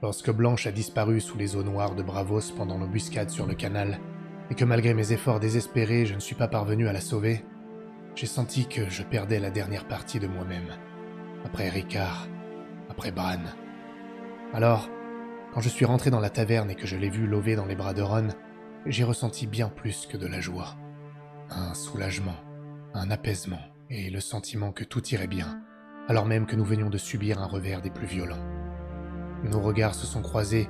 Lorsque Blanche a disparu sous les eaux noires de Bravos pendant l'embuscade sur le canal, et que malgré mes efforts désespérés, je ne suis pas parvenu à la sauver, j'ai senti que je perdais la dernière partie de moi-même. Après Ricard, après Bran. Alors, quand je suis rentré dans la taverne et que je l'ai vu lever dans les bras de Ron, j'ai ressenti bien plus que de la joie. Un soulagement, un apaisement et le sentiment que tout irait bien, alors même que nous venions de subir un revers des plus violents. Nos regards se sont croisés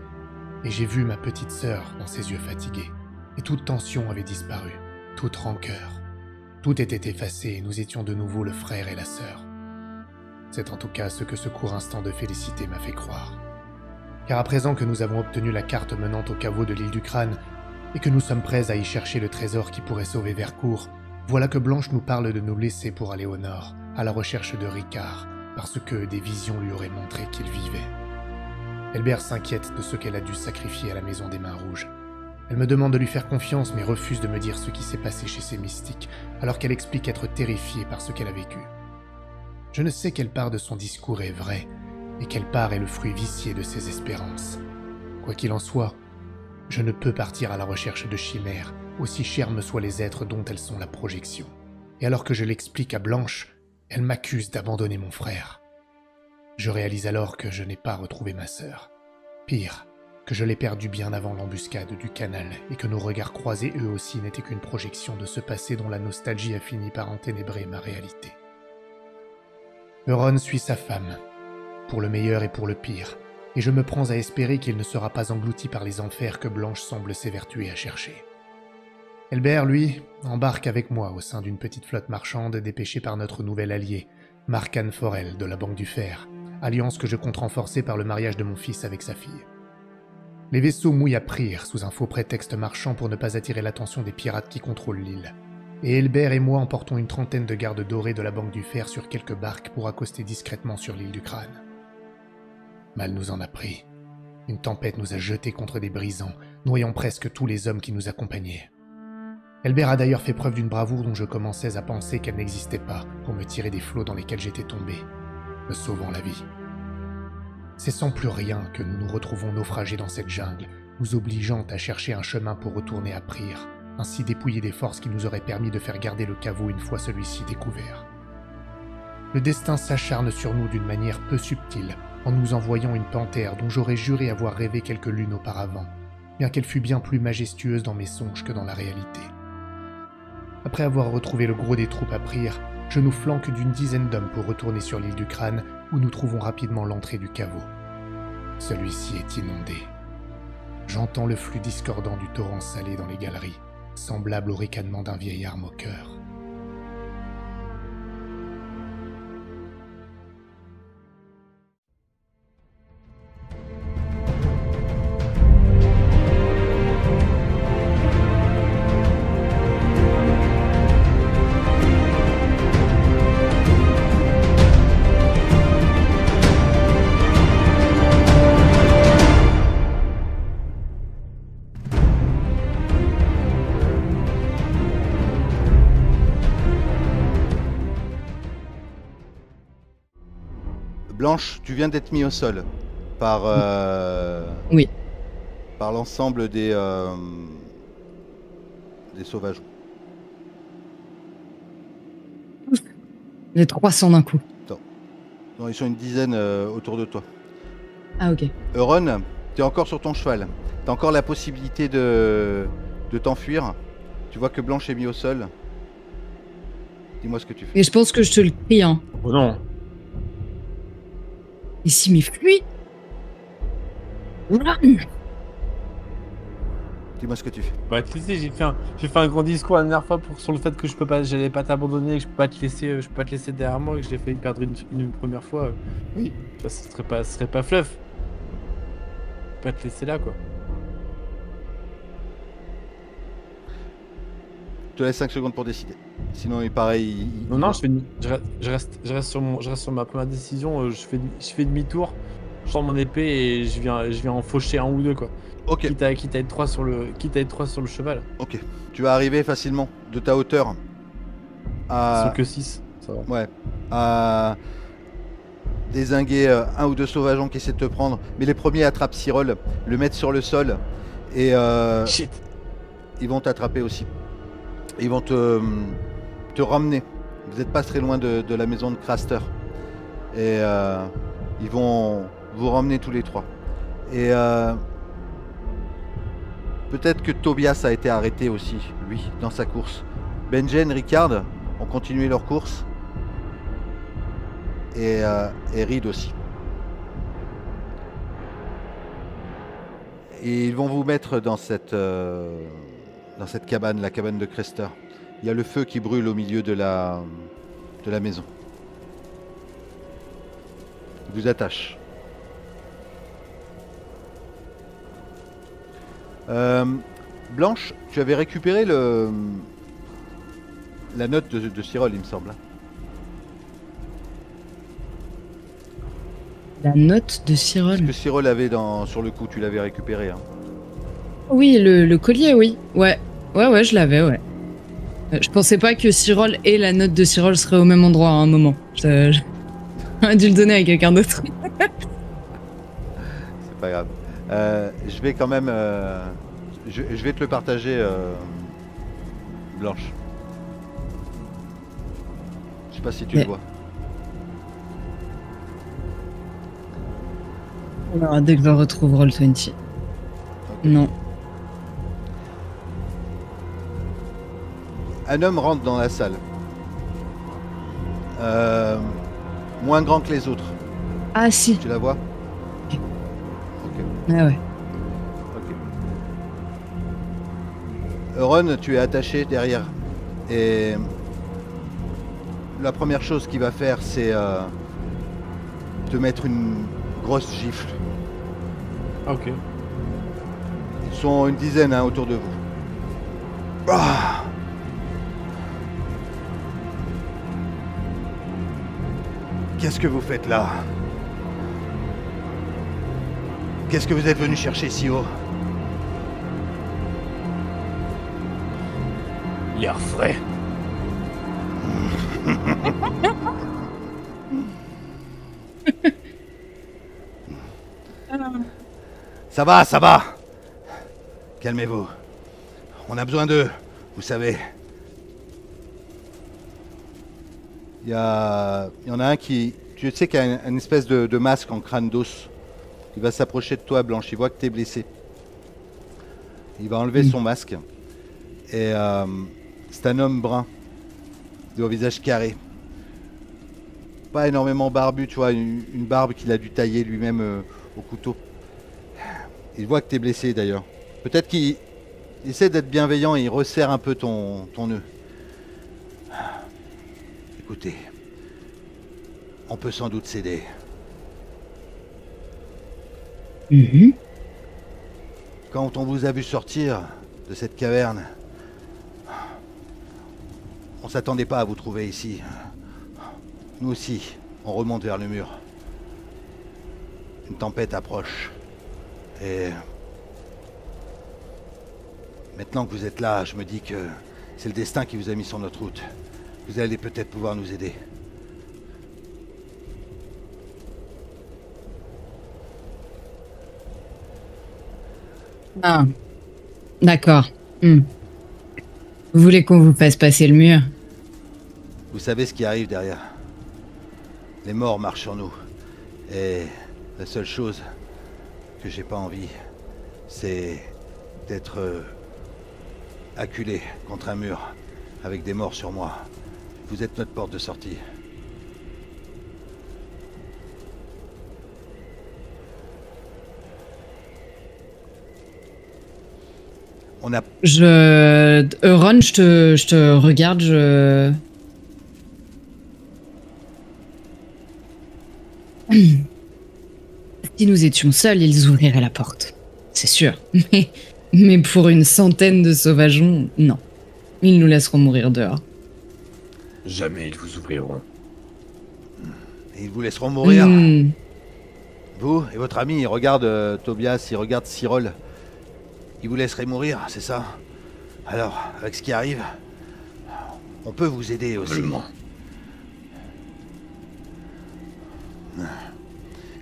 et j'ai vu ma petite sœur dans ses yeux fatigués. Et toute tension avait disparu, toute rancœur. Tout était effacé et nous étions de nouveau le frère et la sœur. C'est en tout cas ce que ce court instant de félicité m'a fait croire. Car à présent que nous avons obtenu la carte menant au caveau de l'île du Crâne et que nous sommes prêts à y chercher le trésor qui pourrait sauver Vercourt, voilà que Blanche nous parle de nous laisser pour aller au nord, à la recherche de Ricard, parce que des visions lui auraient montré qu'il vivait. Elbert s'inquiète de ce qu'elle a dû sacrifier à la Maison des Mains Rouges. Elle me demande de lui faire confiance mais refuse de me dire ce qui s'est passé chez ces mystiques, alors qu'elle explique être terrifiée par ce qu'elle a vécu. Je ne sais quelle part de son discours est vraie, et quelle part est le fruit vicié de ses espérances. Quoi qu'il en soit, je ne peux partir à la recherche de chimères, aussi chers me soient les êtres dont elles sont la projection. Et alors que je l'explique à Blanche, elle m'accuse d'abandonner mon frère. Je réalise alors que je n'ai pas retrouvé ma sœur. Pire, que je l'ai perdue bien avant l'embuscade du canal et que nos regards croisés eux aussi n'étaient qu'une projection de ce passé dont la nostalgie a fini par enténébrer ma réalité. Euron suit sa femme, pour le meilleur et pour le pire, et je me prends à espérer qu'il ne sera pas englouti par les enfers que Blanche semble s'évertuer à chercher. Elbert, lui, embarque avec moi au sein d'une petite flotte marchande dépêchée par notre nouvel allié, Marcan Forel de la Banque du Fer, alliance que je compte renforcer par le mariage de mon fils avec sa fille. Les vaisseaux mouillent à Prir sous un faux prétexte marchand pour ne pas attirer l'attention des pirates qui contrôlent l'île. Et Elbert et moi emportons une trentaine de gardes dorés de la Banque du Fer sur quelques barques pour accoster discrètement sur l'île du Crâne. Mal nous en a pris. Une tempête nous a jetés contre des brisants, noyant presque tous les hommes qui nous accompagnaient. Elbert a d'ailleurs fait preuve d'une bravoure dont je commençais à penser qu'elle n'existait pas pour me tirer des flots dans lesquels j'étais tombé, me sauvant la vie. C'est sans plus rien que nous nous retrouvons naufragés dans cette jungle, nous obligeant à chercher un chemin pour retourner à Prir, ainsi dépouillés des forces qui nous auraient permis de faire garder le caveau une fois celui-ci découvert. Le destin s'acharne sur nous d'une manière peu subtile, en nous envoyant une panthère dont j'aurais juré avoir rêvé quelques lunes auparavant, bien qu'elle fût bien plus majestueuse dans mes songes que dans la réalité. Après avoir retrouvé le gros des troupes à Prir, je nous flanque d'une dizaine d'hommes pour retourner sur l'île du Crâne, où nous trouvons rapidement l'entrée du caveau. Celui-ci est inondé. J'entends le flux discordant du torrent salé dans les galeries, semblable au ricanement d'un vieillard moqueur. Blanche, tu viens d'être mis au sol par, Oui. par l'ensemble des sauvages. Les 300 d'un coup. Non, ils sont une dizaine autour de toi. Ah ok. Euron, tu es encore sur ton cheval. Tu as encore la possibilité de t'enfuir. Tu vois que Blanche est mis au sol. Dis-moi ce que tu fais. Et je pense que je te le prie, hein. Oh non. Et si mes fuis. Dis-moi ce que tu fais. Bah tu sais, j'ai fait un grand discours la dernière fois sur le fait que j'allais pas t'abandonner, que je peux pas te laisser derrière moi, que je l'ai failli perdre une première fois. Oui, ça serait pas fluff. Pas te laisser là quoi. Je te laisse 5 secondes pour décider. Sinon, il paraît. Non, je reste sur ma première décision. Je fais demi-tour, je sors mon épée et je viens en faucher un ou deux quoi. Ok. Quitte à être 3 sur le cheval. Ok. Tu vas arriver facilement de ta hauteur Ils à. sont que 6, ça va. Ouais. À dézinguer un ou deux sauvageons qui essaient de te prendre, mais les premiers attrapent Cyril, le mettent sur le sol et Shit. ils vont t'attraper aussi. Ils vont te ramener. Vous n'êtes pas très loin de la maison de Craster. Et ils vont vous ramener tous les trois. Et peut-être que Tobias a été arrêté aussi, lui, dans sa course. Benjen, Ricard ont continué leur course. Et Reed aussi. Et ils vont vous mettre dans cette cabane, la cabane de Craster. Il y a le feu qui brûle au milieu de la maison. Il vous attache. Blanche, tu avais récupéré la note de Cyril, il me semble. La note de Cyril. Que Cyril avait sur le coup, tu l'avais récupéré. Hein. Oui, le collier, oui. Ouais, je l'avais, ouais. Je pensais pas que Cyril et la note de Cyril seraient au même endroit à un moment. J'aurais dû le donner à quelqu'un d'autre. C'est pas grave. Je vais quand même... je vais te le partager, Blanche. Je sais pas si tu le vois. Alors, dès que je retrouve Roll20. Okay. Non. Un homme rentre dans la salle. Moins grand que les autres. Ah si. Tu la vois? Ok. Ok. Ah ouais. Ok. Ron, tu es attaché derrière. Et la première chose qu'il va faire, c'est te mettre une grosse gifle. Ok. Ils sont une dizaine autour de vous. Ah. Qu'est-ce que vous faites là? Qu'est-ce que vous êtes venu chercher si haut? L'air frais. Ça va, ça va. Calmez-vous. On a besoin d'eux, vous savez. Il y en a un qui... Tu sais qu'il a une espèce de masque en crâne d'os. Il va s'approcher de toi, Blanche. Il voit que t'es blessé. Il va enlever son masque. Et c'est un homme brun. Au visage carré. Pas énormément barbu, tu vois. Une barbe qu'il a dû tailler lui-même au couteau. Il voit que t'es blessé d'ailleurs. Peut-être qu'il essaie d'être bienveillant et il resserre un peu ton nœud. Écoutez, on peut sans doute s'aider. Quand on vous a vu sortir de cette caverne, on s'attendait pas à vous trouver ici. Nous aussi, on remonte vers le mur. Une tempête approche. Et maintenant que vous êtes là, je me dis que c'est le destin qui vous a mis sur notre route. Vous allez peut-être pouvoir nous aider. Ah, d'accord. Vous voulez qu'on vous fasse passer le mur? Vous savez ce qui arrive derrière. Les morts marchent sur nous. Et la seule chose que j'ai pas envie, c'est d'être acculé contre un mur avec des morts sur moi. Vous êtes notre porte de sortie. On a... Ron, je te regarde, Si nous étions seuls, ils ouvriraient la porte. C'est sûr. Mais pour une centaine de sauvageons, non. Ils nous laisseront mourir dehors. Jamais ils vous ouvriront. Et ils vous laisseront mourir. Vous et votre ami, il regarde Tobias, il regarde Cyril. Ils vous laisseraient mourir, c'est ça? Alors, avec ce qui arrive, on peut vous aider aussi. Seulement.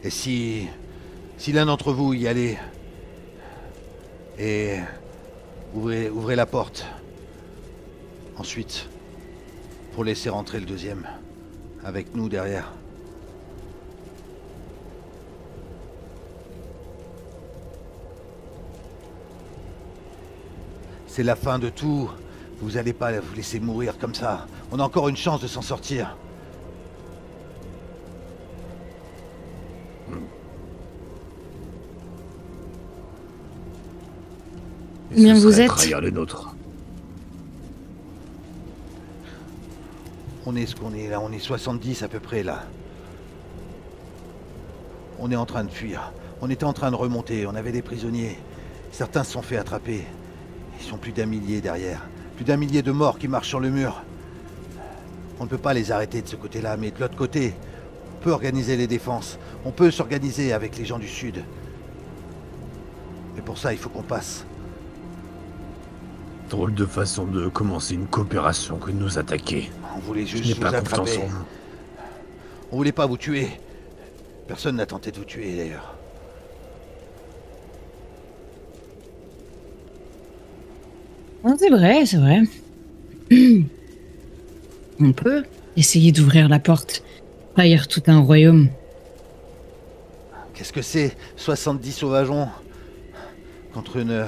Et si l'un d'entre vous y allait et ouvrez la porte. Ensuite, pour laisser rentrer le deuxième, avec nous derrière. C'est la fin de tout. Vous allez pas vous laisser mourir comme ça. On a encore une chance de s'en sortir. Et Combien ce vous serait êtes trahir les nôtres. On est ce qu'on est là, on est 70 à peu près là. On est en train de fuir. On était en train de remonter, on avait des prisonniers. Certains se sont fait attraper. Ils sont plus d'un millier derrière. Plus d'un millier de morts qui marchent sur le mur. On ne peut pas les arrêter de ce côté-là, mais de l'autre côté, on peut organiser les défenses. On peut s'organiser avec les gens du Sud. Mais pour ça, il faut qu'on passe. Drôle de façon de commencer une coopération que de nous attaquer. On voulait Je juste n'ai vous pas confiance attraper. en vous. On voulait pas vous tuer. Personne n'a tenté de vous tuer d'ailleurs. Non, c'est vrai, c'est vrai. On peut essayer d'ouvrir la porte, trahir tout un royaume. Qu'est-ce que c'est 70 sauvageons contre une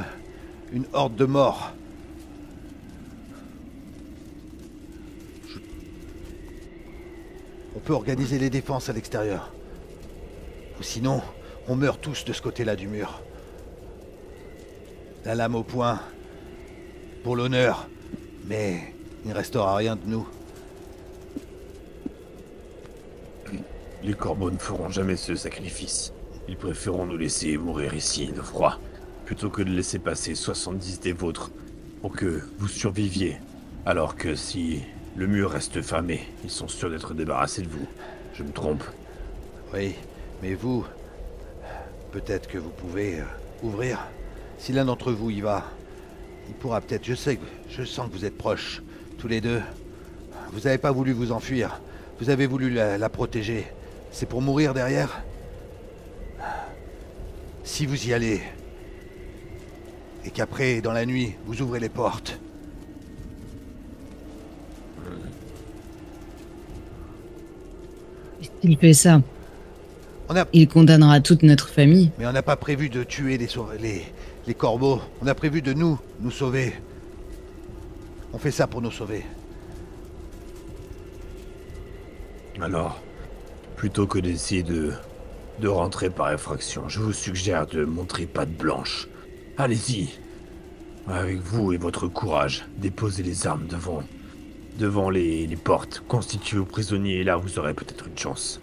horde de morts. On peut organiser les défenses à l'extérieur. Ou sinon, on meurt tous de ce côté-là du mur. La lame au poing. Pour l'honneur. Mais il ne restera rien de nous. Les corbeaux ne feront jamais ce sacrifice. Ils préféreront nous laisser mourir ici de froid, plutôt que de laisser passer 70 des vôtres pour que vous surviviez. Alors que si le mur reste fermé, ils sont sûrs d'être débarrassés de vous. Je me trompe. Oui, mais vous... Peut-être que vous pouvez ouvrir. Si l'un d'entre vous y va, il pourra peut-être... Je sens que vous êtes proches, tous les deux. Vous n'avez pas voulu vous enfuir. Vous avez voulu la protéger. C'est pour mourir derrière? Si vous y allez, et qu'après, dans la nuit, vous ouvrez les portes. S'il fait ça, On a... il condamnera toute notre famille. Mais on n'a pas prévu de tuer les corbeaux. On a prévu de nous sauver. On fait ça pour nous sauver. Alors, plutôt que d'essayer de rentrer par effraction, je vous suggère de montrer patte blanche. Allez-y. Avec vous et votre courage, déposez les armes devant les portes, constituez vos prisonniers et là vous aurez peut-être une chance.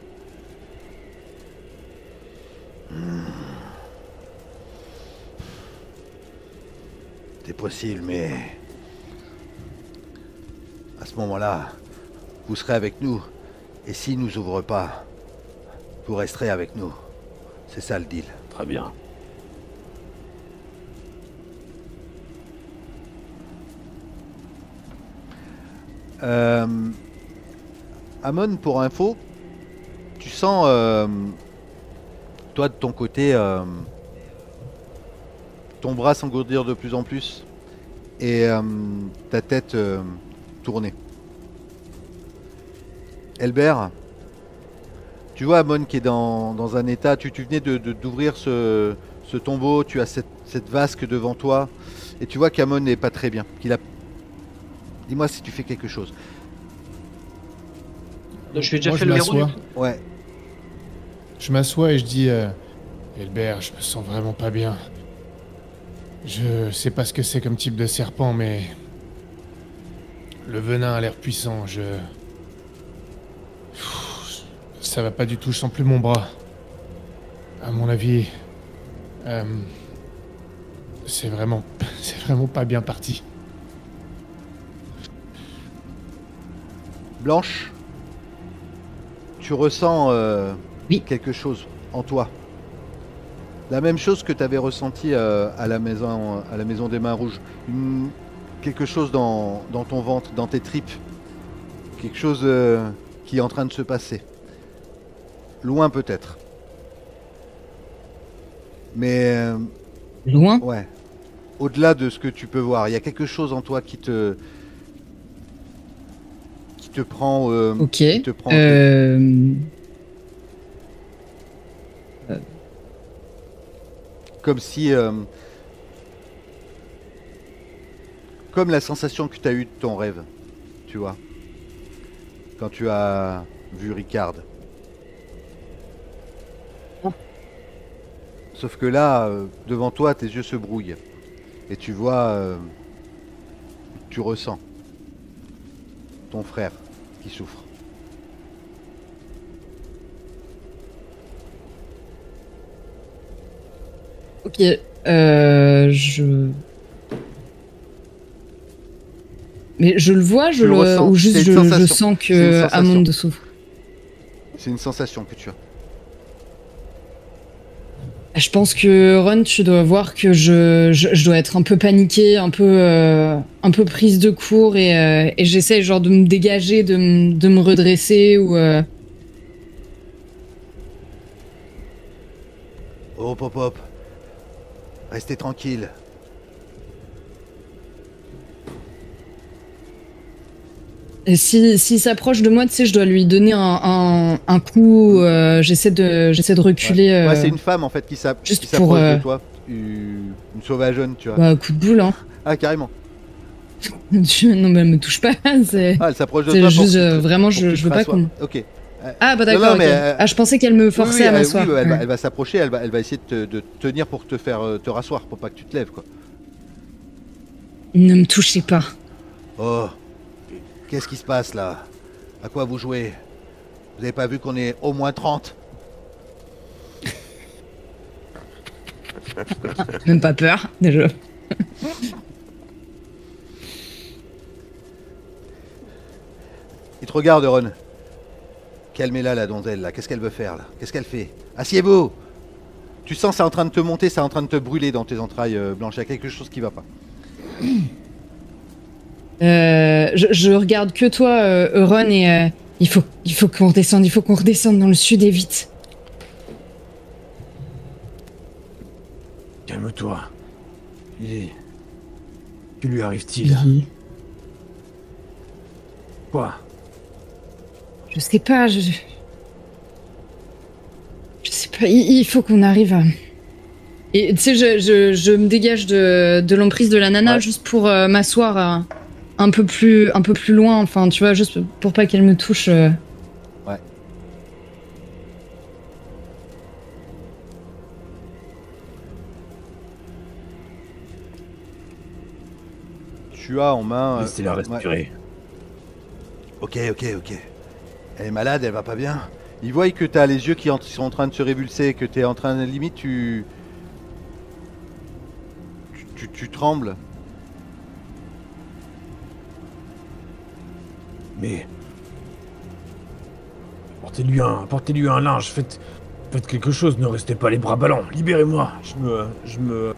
C'est possible, mais... À ce moment-là, vous serez avec nous. Et s'ils nous ouvrent pas, vous resterez avec nous. C'est ça le deal. Très bien. Amon, pour info, tu sens, toi de ton côté, ton bras s'engourdir de plus en plus et ta tête tourner. Elbert, tu vois Amon qui est dans un état, tu venais d'ouvrir ce tombeau, tu as cette vasque devant toi et tu vois qu'Amon n'est pas très bien. Dis-moi si tu fais quelque chose. Je lui ai déjà Moi, fait je le verrou. m'assois. du coup. Ouais. Je m'assois et je dis Elbert, je me sens vraiment pas bien. Je sais pas ce que c'est comme type de serpent, mais le venin a l'air puissant. Ça va pas du tout, je sens plus mon bras. À mon avis, c'est vraiment pas bien parti. Blanche, tu ressens Oui. quelque chose en toi. La même chose que tu avais ressenti à la maison des Mains Rouges. Quelque chose dans ton ventre, dans tes tripes. Quelque chose qui est en train de se passer. Loin peut-être. Mais Loin. ouais. Au-delà de ce que tu peux voir, il y a quelque chose en toi qui te prend. Ok. Qui te prend comme si. Comme la sensation que tu as eue de ton rêve, tu vois. Quand tu as vu Ricard. Sauf que là, devant toi, tes yeux se brouillent. Et tu vois, tu ressens ton frère qui souffre. Ok. Je. Mais je le vois, Tu le ressens. ou juste C'est une je sensation. sens C'est une que sensation. Amande souffre. C'est une sensation que tu as. Je pense que Ron, tu dois voir que je dois être un peu paniquée, un peu prise de court et j'essaie genre de me dégager, de me redresser ou. Oh, pop, pop. Restez tranquille. Et s'il s'approche de moi, tu sais, je dois lui donner un coup. J'essaie de reculer. Ouais, c'est une femme en fait qui juste s'approche pour, de toi. Une sauvageonne, tu vois. Bah, coup de boule, hein. Ah, carrément. Non, mais elle me touche pas. C'est Ah, elle s'approche de c'est toi. juste vraiment, pour que je tu veux te pas rassoies. qu'on. Ok. Ah, bah Non, d'accord. non, mais, Ok. Ah, je pensais qu'elle me forçait à m'asseoir. Oui, Ouais. elle va s'approcher, elle va essayer de te tenir pour te faire te rasseoir, pour pas que tu te lèves, quoi. Ne me touchez pas. Oh, qu'est-ce qui se passe là? À quoi vous jouez? Vous avez pas vu qu'on est au moins 30? Même pas peur, déjà. Il te regarde, Ron. Calmez-la, la donzelle, là. Qu'est-ce qu'elle veut faire, là? Qu'est-ce qu'elle fait? Assieds-vous! Tu sens c'est en train de te monter, c'est en train de te brûler dans tes entrailles blanches. Il y a quelque chose qui va pas. Je regarde que toi, Euron, et il faut qu'on redescende dans le sud et vite. Calme-toi. Que lui arrive-t-il? Quoi? Je sais pas, je sais pas, il faut qu'on arrive à... Et tu sais, je me dégage de l'emprise de la nana Ouais. juste pour m'asseoir un peu plus loin, enfin, tu vois, juste pour pas qu'elle me touche. Ouais. Tu as en main... Laissez-la respirer. Ok. Elle est malade, elle va pas bien. Ils voient que t'as les yeux qui sont en train de se révulser, que t'es en train de... Limite, tu trembles. Mais... Portez-lui un linge, faites quelque chose, ne restez pas les bras ballants. Libérez-moi. Je me...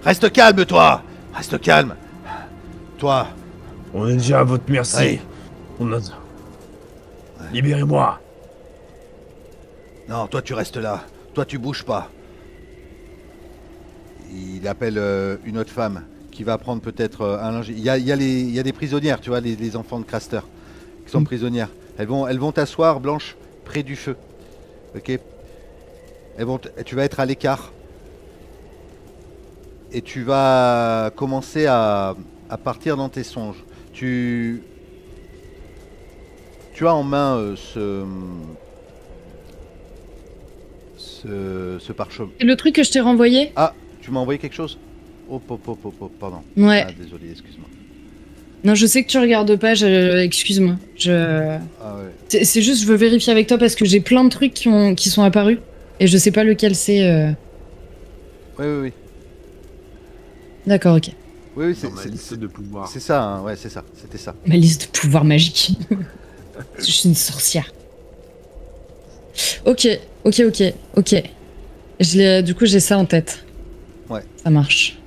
Reste calme, toi! Reste calme! Toi! On est déjà à votre merci. Oui. On a... Libérez-moi. Non, toi tu restes là. Toi tu bouges pas. Il appelle une autre femme qui va prendre peut-être un linge. Il y a des prisonnières, tu vois, les enfants de Craster qui sont prisonnières. Elles vont t'asseoir, Blanche, près du feu. Ok? Tu vas être à l'écart. Et tu vas commencer à partir dans tes songes. Tu as en main ce parchemin. Et le truc que je t'ai renvoyé? Ah, tu m'as envoyé quelque chose? Oh, pardon. Ouais. Ah, désolé, excuse-moi. Non, je sais que tu regardes pas, excuse-moi. Ah ouais. C'est juste, je veux vérifier avec toi parce que j'ai plein de trucs qui sont apparus et je sais pas lequel c'est. Oui. D'accord, ok. Oui, Dans ma liste de pouvoirs. c'est ça, hein, ouais, c'est ça, c'était ça. Ma liste de pouvoirs magiques. Je suis une sorcière. Ok. Du coup, j'ai ça en tête. Ouais. Ça marche.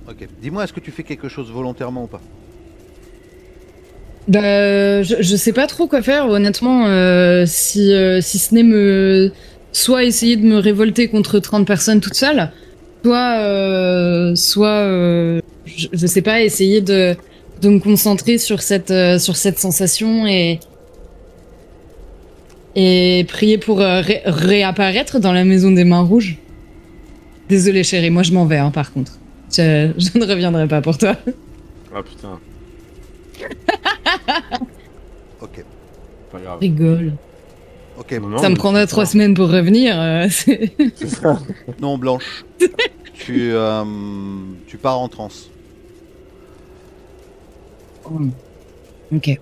Ok. Dis-moi, est-ce que tu fais quelque chose volontairement ou pas? Bah, je sais pas trop quoi faire, honnêtement, si ce n'est soit essayer de me révolter contre 30 personnes toute seule, soit je sais pas, essayer de me concentrer sur cette sensation et prier pour réapparaître dans la maison des mains rouges. Désolée chérie, moi je m'en vais hein, par contre. Je ne reviendrai pas pour toi. Ah putain, Ok. pas grave. Rigole. Ok. Non, Ça me mais prendrait c'est 3 ça. semaines pour revenir. C'est- C'est ça. Non, Blanche. tu pars en transe. Ok.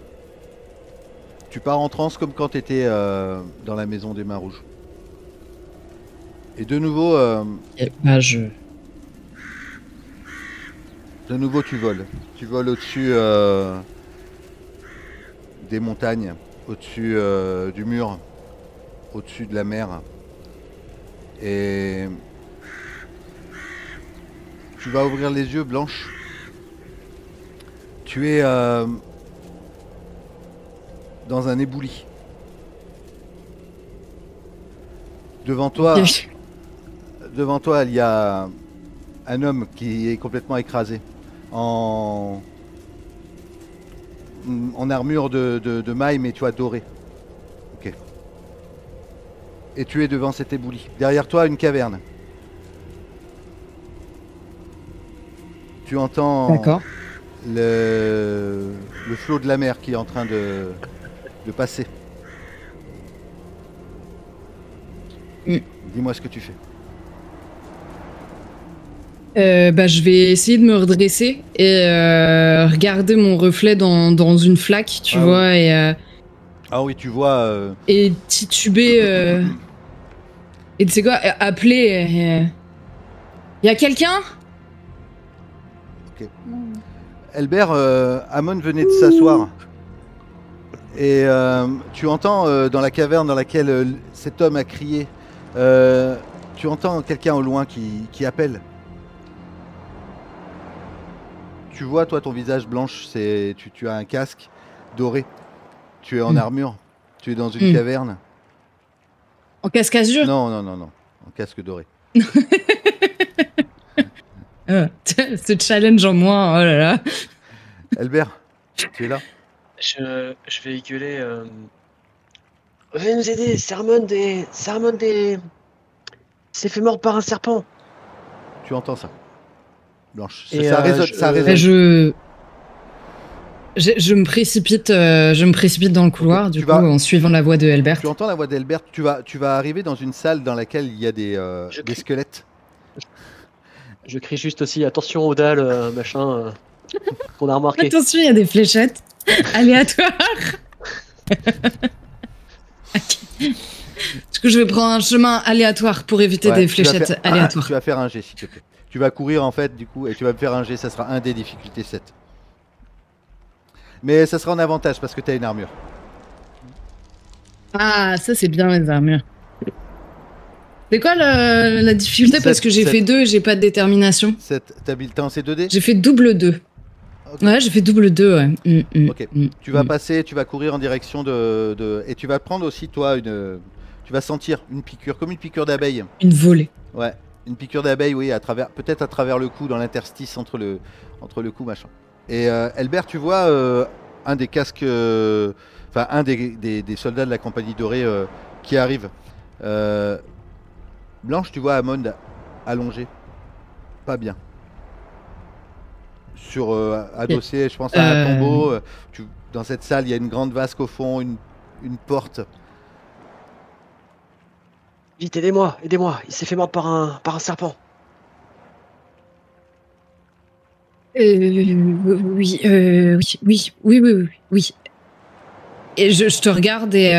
Tu pars en transe comme quand tu étais dans la maison des mains rouges. Et de nouveau, Et bah tu voles. Tu voles au-dessus des montagnes, au-dessus du mur, au-dessus de la mer. Et tu vas ouvrir les yeux, Blanche. Tu es dans un éboulis. Devant toi, il y a un homme qui est complètement écrasé en armure de maille, mais tu vois, dorée. Ok. Et tu es devant cet éboulis. Derrière toi, une caverne. Tu entends D'accord. le flot de la mer qui est en train de passer. Dis-moi ce que tu fais. Bah, je vais essayer de me redresser et regarder mon reflet dans une flaque, tu Ah vois, Ah oui, tu vois... et tituber. Et tu sais quoi, appeler. Y a quelqu'un? Elbert, Amon venait de s'asseoir. Et tu entends dans la caverne dans laquelle cet homme a crié, tu entends quelqu'un au loin qui appelle. Tu vois, toi, ton visage blanche, tu as un casque doré. Tu es en armure. Tu es dans une caverne. En casque azur? Non. En casque doré. Ce challenge en moins, oh là là. Elbert, tu es là? Je vais gueuler. Venez nous aider, Sermon des. s'est fait mort par un serpent. Tu entends ça, Blanche. Et, Ça résonne. Ça Bah, résonne. je me précipite dans le couloir, Ok, du tu coup, vas- en suivant la voix de Elbert. Tu entends la voix d'Elbert. Tu vas arriver dans une salle dans laquelle il y a des crie. squelettes. Je crie juste aussi attention aux dalles, machin. Qu'on a remarqué. Attention, il y a des fléchettes aléatoires. Du coup, je vais prendre un chemin aléatoire pour éviter Ouais, des tu vas fléchettes faire- aléatoires. Tu vas faire un jet, s'il te plaît. Tu vas courir en fait, du coup, et tu vas me faire un jet. Ça sera un des difficultés 7. Mais ça sera en avantage parce que tu as une armure. Ah, ça c'est bien les armures. C'est quoi la difficulté? Parce Sept, que j'ai sept. fait 2 et j'ai pas de détermination. 7. T'as mis le temps, c'est 2D. J'ai fait double 2. Ok. Ouais, j'ai fait double 2, ouais. Ok. Tu vas passer, tu vas courir en direction et tu vas prendre aussi, toi, tu vas sentir une piqûre, comme une piqûre d'abeille. Une volée. Ouais, une piqûre d'abeille, oui, peut-être à travers le cou, dans l'interstice entre le cou, machin. Et Elbert, tu vois un des casques, enfin un des soldats de la compagnie dorée qui arrive. Blanche, tu vois Amon allongé, pas bien. Adossé, je pense, à un tombeau. Dans cette salle, il y a une grande vasque au fond, une porte. Vite, aidez-moi. Il s'est fait mort par un serpent. Oui. Et je te regarde et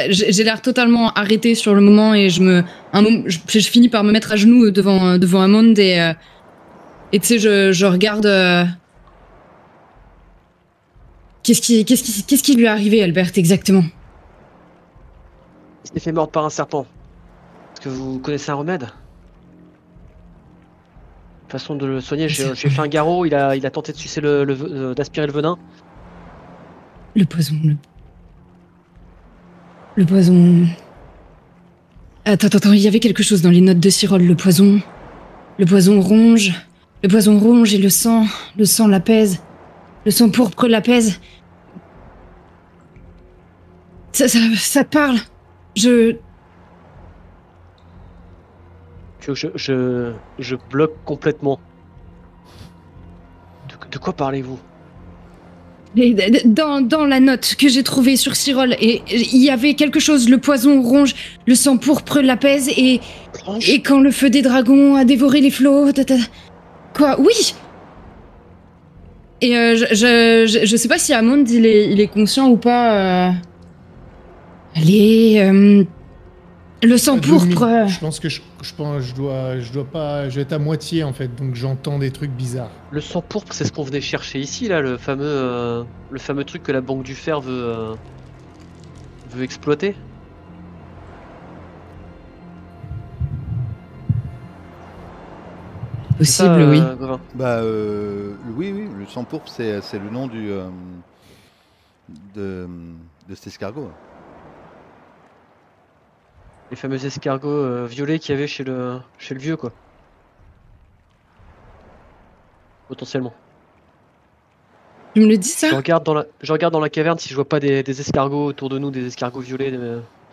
j'ai l'air totalement arrêté sur le moment et je finis par me mettre à genoux devant Amon et tu sais je regarde. Qu'est-ce qui lui est arrivé, Albert, exactement? Il s'est fait mort par un serpent. Est-ce que vous connaissez un remède? Façon de le soigner, j'ai fait un garrot, il a tenté de sucer d'aspirer le venin. Le poison. Le poison. Attends, il y avait quelque chose dans les notes de Cyril. Le poison ronge. Le poison ronge et le sang l'apaise. Le sang pourpre l'apaise. Ça parle. Je bloque complètement. De quoi parlez-vous? Dans la note que j'ai trouvée sur Cyril, et il y avait quelque chose, le poison ronge, le sang pourpre l'apaise, et quand le feu des dragons a dévoré les flots... Quoi? Oui! Et je sais pas si Amond il est conscient ou pas. Le sang pourpre... Je pense que je dois être à moitié en fait, donc j'entends des trucs bizarres. Le sang pourpre, c'est ce qu'on venait chercher ici, là, le fameux truc que la Banque du Fer veut exploiter. Possible, oui. Gauvin. Bah oui, le sang pourpre, c'est le nom de cet escargot. Les fameux escargots violets qu'il y avait chez le vieux, quoi. Potentiellement. Tu me le dis, ça? Je regarde dans la caverne si je vois pas des escargots autour de nous, des escargots violets.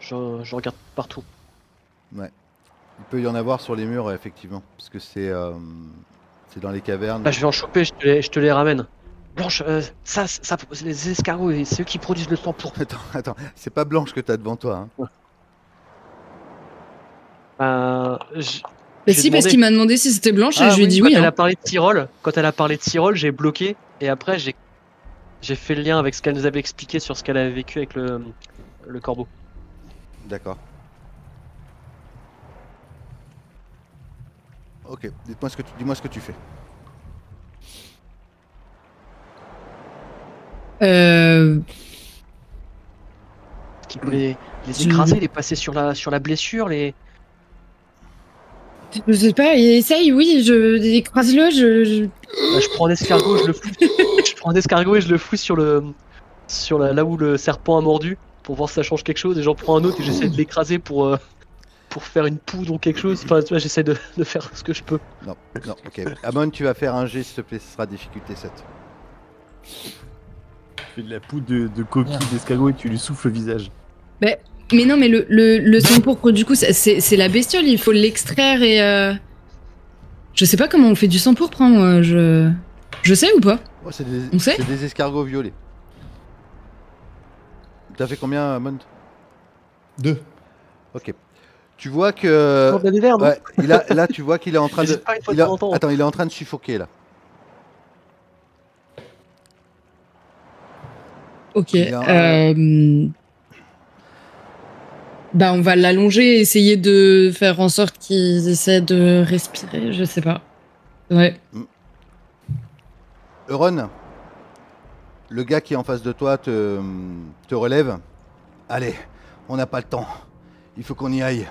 Je regarde partout. Ouais. Il peut y en avoir sur les murs, effectivement, parce que c'est dans les cavernes. Là, je vais en choper, je te les ramène. Blanche, ça, les escargots, c'est eux qui produisent le sang pourpre. Attends, c'est pas Blanche que t'as devant toi. Hein. Mais si, parce qu'il m'a demandé si c'était Blanche et je lui ai dit oui. Quand elle a parlé de Cyril, j'ai bloqué et après j'ai fait le lien avec ce qu'elle nous avait expliqué sur ce qu'elle avait vécu avec le corbeau. D'accord. Ok, dis-moi ce que tu fais. Qu'il peut les écraser, les passer sur la blessure, les... Je sais pas, essaye, oui, écrase-le, Bah, je prends un escargot, je le fous sur là où le serpent a mordu pour voir si ça change quelque chose, et j'en prends un autre et j'essaie de l'écraser pour faire une poudre ou quelque chose. Enfin, tu vois, j'essaie de faire ce que je peux. Non, ok. Amon, tu vas faire un jet, s'il te plaît, ce sera difficulté 7. Tu fais de la poudre de coquille d'escargot et tu lui souffles le visage. Mais non, mais le sang pourpre, du coup, c'est la bestiole, il faut l'extraire et... Je sais pas comment on fait du sang pourpre, hein, moi, je sais ou pas? Ouais, On sait c'est des escargots violets. T'as fait combien, Amon? 2. Ok. Tu vois que... Ouais, là, tu vois qu'il est en train de... Attends, il est en train de suffoquer, là. Ok, bah on va l'allonger, essayer de faire en sorte qu'ils essaient de respirer, je sais pas. Ouais. Euron, le gars qui est en face de toi te relève. Allez, on n'a pas le temps. Il faut qu'on y aille.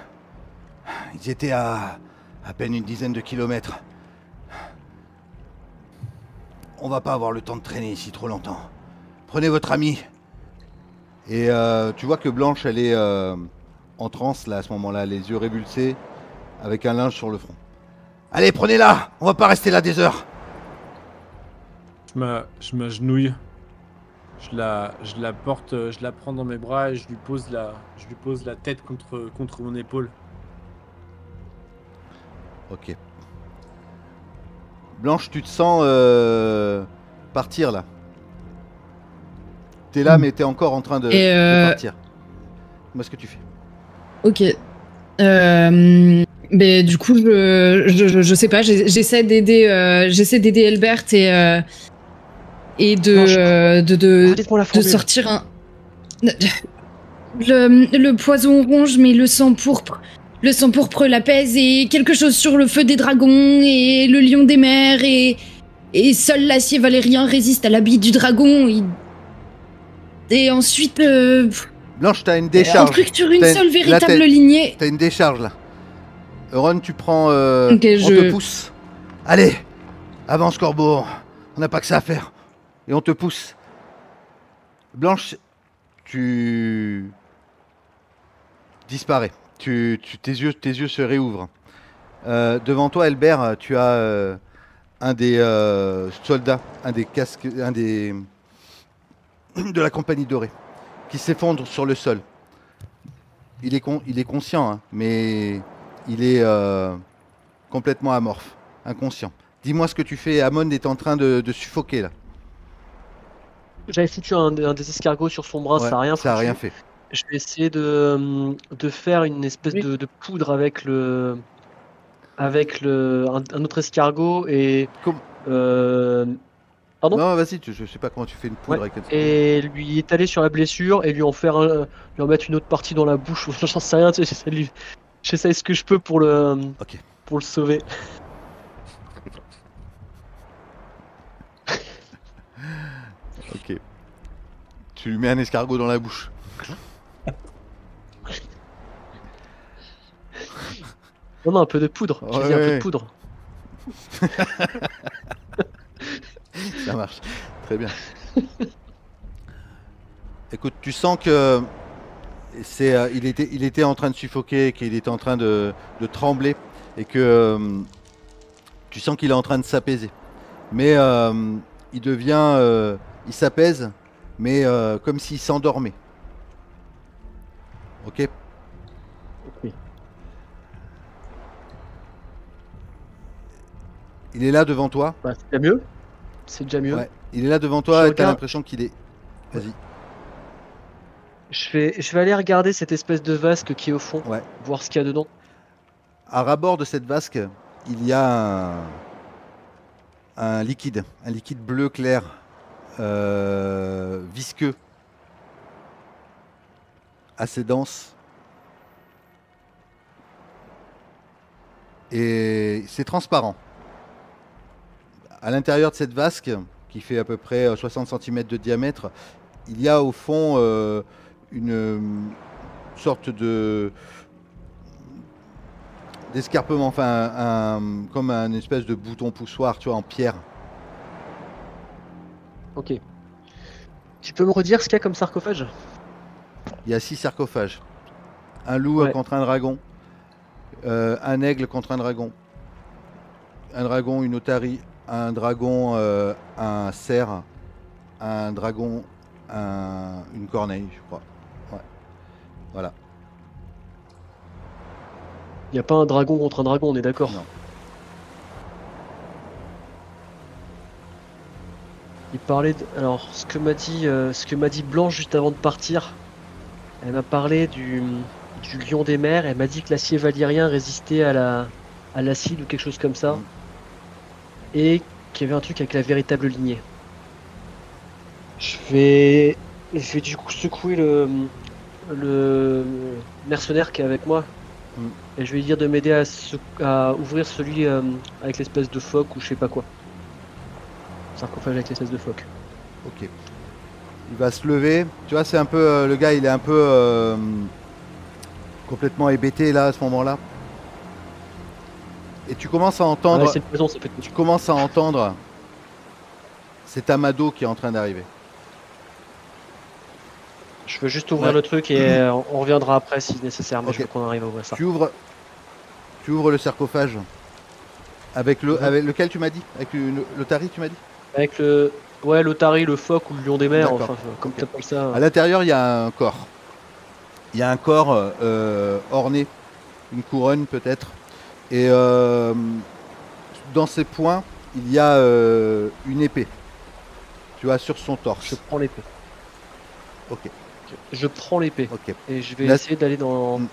Ils étaient à peine une dizaine de kilomètres. On va pas avoir le temps de traîner ici trop longtemps. Prenez votre ami. Et tu vois que Blanche, elle est en transe là à ce moment-là, les yeux révulsés, avec un linge sur le front. Allez, prenez-la. On va pas rester là des heures. Je m'agenouille. Je la porte, je la prends dans mes bras et je lui pose la tête contre mon épaule. Ok. Blanche, tu te sens partir là. T'es là, mais t'es encore en train de partir. Dis-moi ce que tu fais. Ok. Mais du coup, je sais pas, j'essaie d'aider Elbert et de sortir un... Le poison ronge, mais le sang pourpre l'apaise, et quelque chose sur le feu des dragons et le lion des mers, et seul l'acier valérien résiste à l'habit du dragon, et ensuite... Blanche, t'as une décharge. Un truc sur une seule véritable lignée. T'as une décharge là. Euron, tu prends... Ok, on te pousse. Allez, avance Corbeau. On n'a pas que ça à faire. Et on te pousse. Blanche, tu disparais. Tes yeux se réouvrent. Devant toi, Elbert, tu as un des soldats, un des casques, de la compagnie dorée, qui s'effondre sur le sol. Il est conscient, hein, mais il est complètement amorphe, inconscient. Dis-moi ce que tu fais. Amon est en train de suffoquer là. J'avais foutu un des escargots sur son bras, Ouais, ça a rien ça a foutu. rien fait. Je vais essayer de faire une espèce Oui. de poudre avec un autre escargot et Comme- pardon. Non, vas-y, je sais pas comment tu fais une poudre Ouais, avec un... et lui étaler sur la blessure et lui en mettre une autre partie dans la bouche. J'en sais rien, tu sais, j'essaie ce que je peux pour le Ok. sauver. Ok. Tu lui mets un escargot dans la bouche. Non, un peu de poudre. J'ai dit un peu de poudre. Ça marche. Très bien. Écoute, tu sens que il était en train de suffoquer, qu'il était en train de trembler et que tu sens qu'il est en train de s'apaiser. Mais il s'apaise, mais comme s'il s'endormait. Ok. Ok. Il est là devant toi. Bah, c'est déjà mieux. C'est déjà mieux. Ouais. Il est là devant toi Je et t'as regarde. l'impression qu'il est. Vas-y. Je vais aller regarder cette espèce de vasque qui est au fond, Ouais. voir ce qu'il y a dedans. À ras-bord de cette vasque, il y a un liquide bleu clair, visqueux, assez dense. Et c'est transparent. À l'intérieur de cette vasque, qui fait à peu près 60 cm de diamètre, il y a au fond une sorte d'escarpement, enfin comme un espèce de bouton poussoir, tu vois, en pierre. Ok. Tu peux me redire ce qu'il y a comme sarcophage? Il y a 6 sarcophages. Un loup Ouais. contre un dragon, un aigle contre un dragon, une otarie, un dragon, un cerf, un dragon, une corneille, je crois. Ouais. Voilà. Il n'y a pas un dragon contre un dragon, on est d'accord? Non. Il parlait alors ce que m'a dit Blanche juste avant de partir. Elle m'a parlé du lion des mers. Elle m'a dit que l'acier valyrien résistait à l'acide ou quelque chose comme ça. Mm. Et qu'il y avait un truc avec la véritable lignée. Je vais du coup secouer le mercenaire qui est avec moi. Mm. Et je vais lui dire de m'aider à ouvrir celui avec l'espèce de phoque ou je sais pas quoi. Sarcophage avec l'espèce de phoque. Ok. Il va se lever. Tu vois, c'est un peu le gars, il est un peu complètement hébété là à ce moment-là. Et tu commences à entendre. Ah, c'est une maison, ça peut être... Tu commences à entendre. C'est Amado qui est en train d'arriver. Je veux juste ouvrir Ouais. le truc et on reviendra après si nécessaire, mais Ok. je veux qu'on arrive à ouvrir ça. Tu ouvres le sarcophage. Avec lequel tu m'as dit? Avec l'otarie, tu m'as dit? Avec l'otarie, le phoque ou le lion des mers, D'accord. enfin, comme tu appelles ça. À l'intérieur, il y a un corps. Il y a un corps orné, une couronne peut-être. Et dans ses poings, il y a une épée. Tu vois, sur son torse. Je prends l'épée. Ok, Je prends l'épée ok. et je vais Là, essayer d'aller dans. Mm.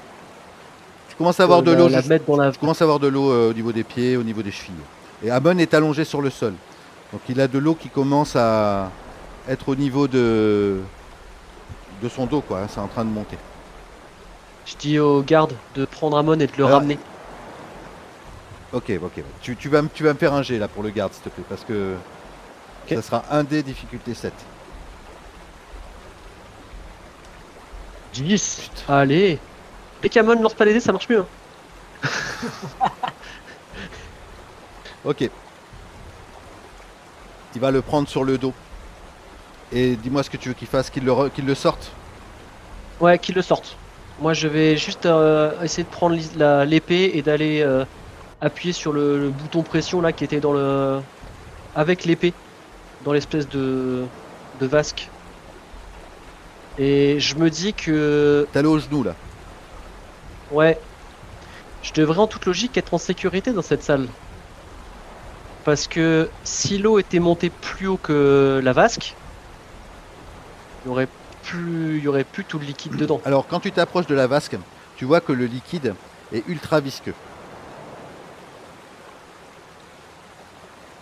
Tu commences à avoir de l'eau. La mettre dans la. Tu commences à avoir de l'eau au niveau des pieds, au niveau des chevilles. Et Amon est allongé sur le sol. Donc il a de l'eau qui commence à être au niveau de son dos, quoi. C'est en train de monter. Je dis aux gardes de prendre Amon et de le Alors, ramener. Ok. Tu vas me faire un jet là pour le garde, s'il te plaît, parce que Ok. ça sera un dé difficulté 7. 10. Allez. Dès qu'Amon lance pas les dés, ça marche mieux. Hein. Ok. Il va le prendre sur le dos. Et dis-moi ce que tu veux qu'il fasse, qu'il le sorte. Ouais, qu'il le sorte. Moi, je vais juste essayer de prendre l'épée et d'aller appuyer sur le bouton pression là qui était dans le. Avec l'épée, dans l'espèce de vasque. Et je me dis que. T'es allé au genou là. Ouais. Je devrais en toute logique être en sécurité dans cette salle. Parce que si l'eau était montée plus haut que la vasque, il y aurait plus tout le liquide dedans. Alors quand tu t'approches de la vasque, tu vois que le liquide est ultra visqueux.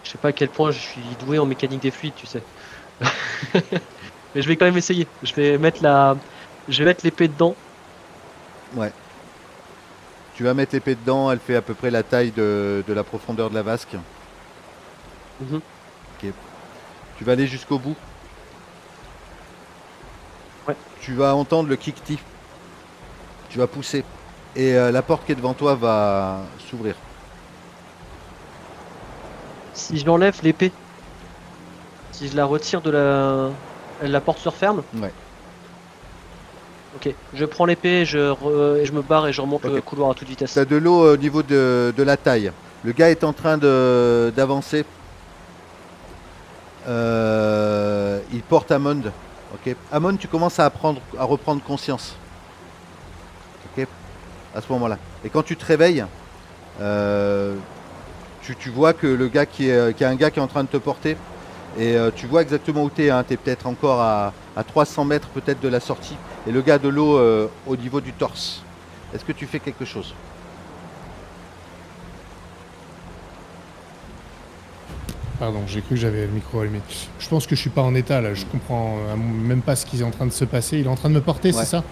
Je sais pas à quel point je suis doué en mécanique des fluides, tu sais. Mais je vais quand même essayer. Je vais mettre l'épée dedans. Ouais. Tu vas mettre l'épée dedans, elle fait à peu près la taille de la profondeur de la vasque. Mhm. Ok. Tu vas aller jusqu'au bout. Ouais. Tu vas entendre le cliquetis. Tu vas pousser. Et la porte qui est devant toi va s'ouvrir. Si je l'enlève l'épée, si je la retire de la porte se referme. Ouais. Ok, je prends l'épée, et je me barre et je remonte le Ok. couloir à toute vitesse. Tu as de l'eau au niveau de la taille. Le gars est en train d'avancer. Il porte Amond. Ok. Amond, tu commences à reprendre conscience. Ok. À ce moment-là. Et quand tu te réveilles, tu vois que le gars qu'il y a un gars qui est en train de te porter. Et tu vois exactement où tu es. Tu es peut-être encore à 300 mètres peut-être de la sortie. Et le gars de l'eau au niveau du torse. Est-ce que tu fais quelque chose? Pardon, j'ai cru que j'avais le micro allumé. Je pense que je suis pas en état là, je comprends même pas ce qui est en train de se passer. Il est en train de me porter, Ouais. c'est ça?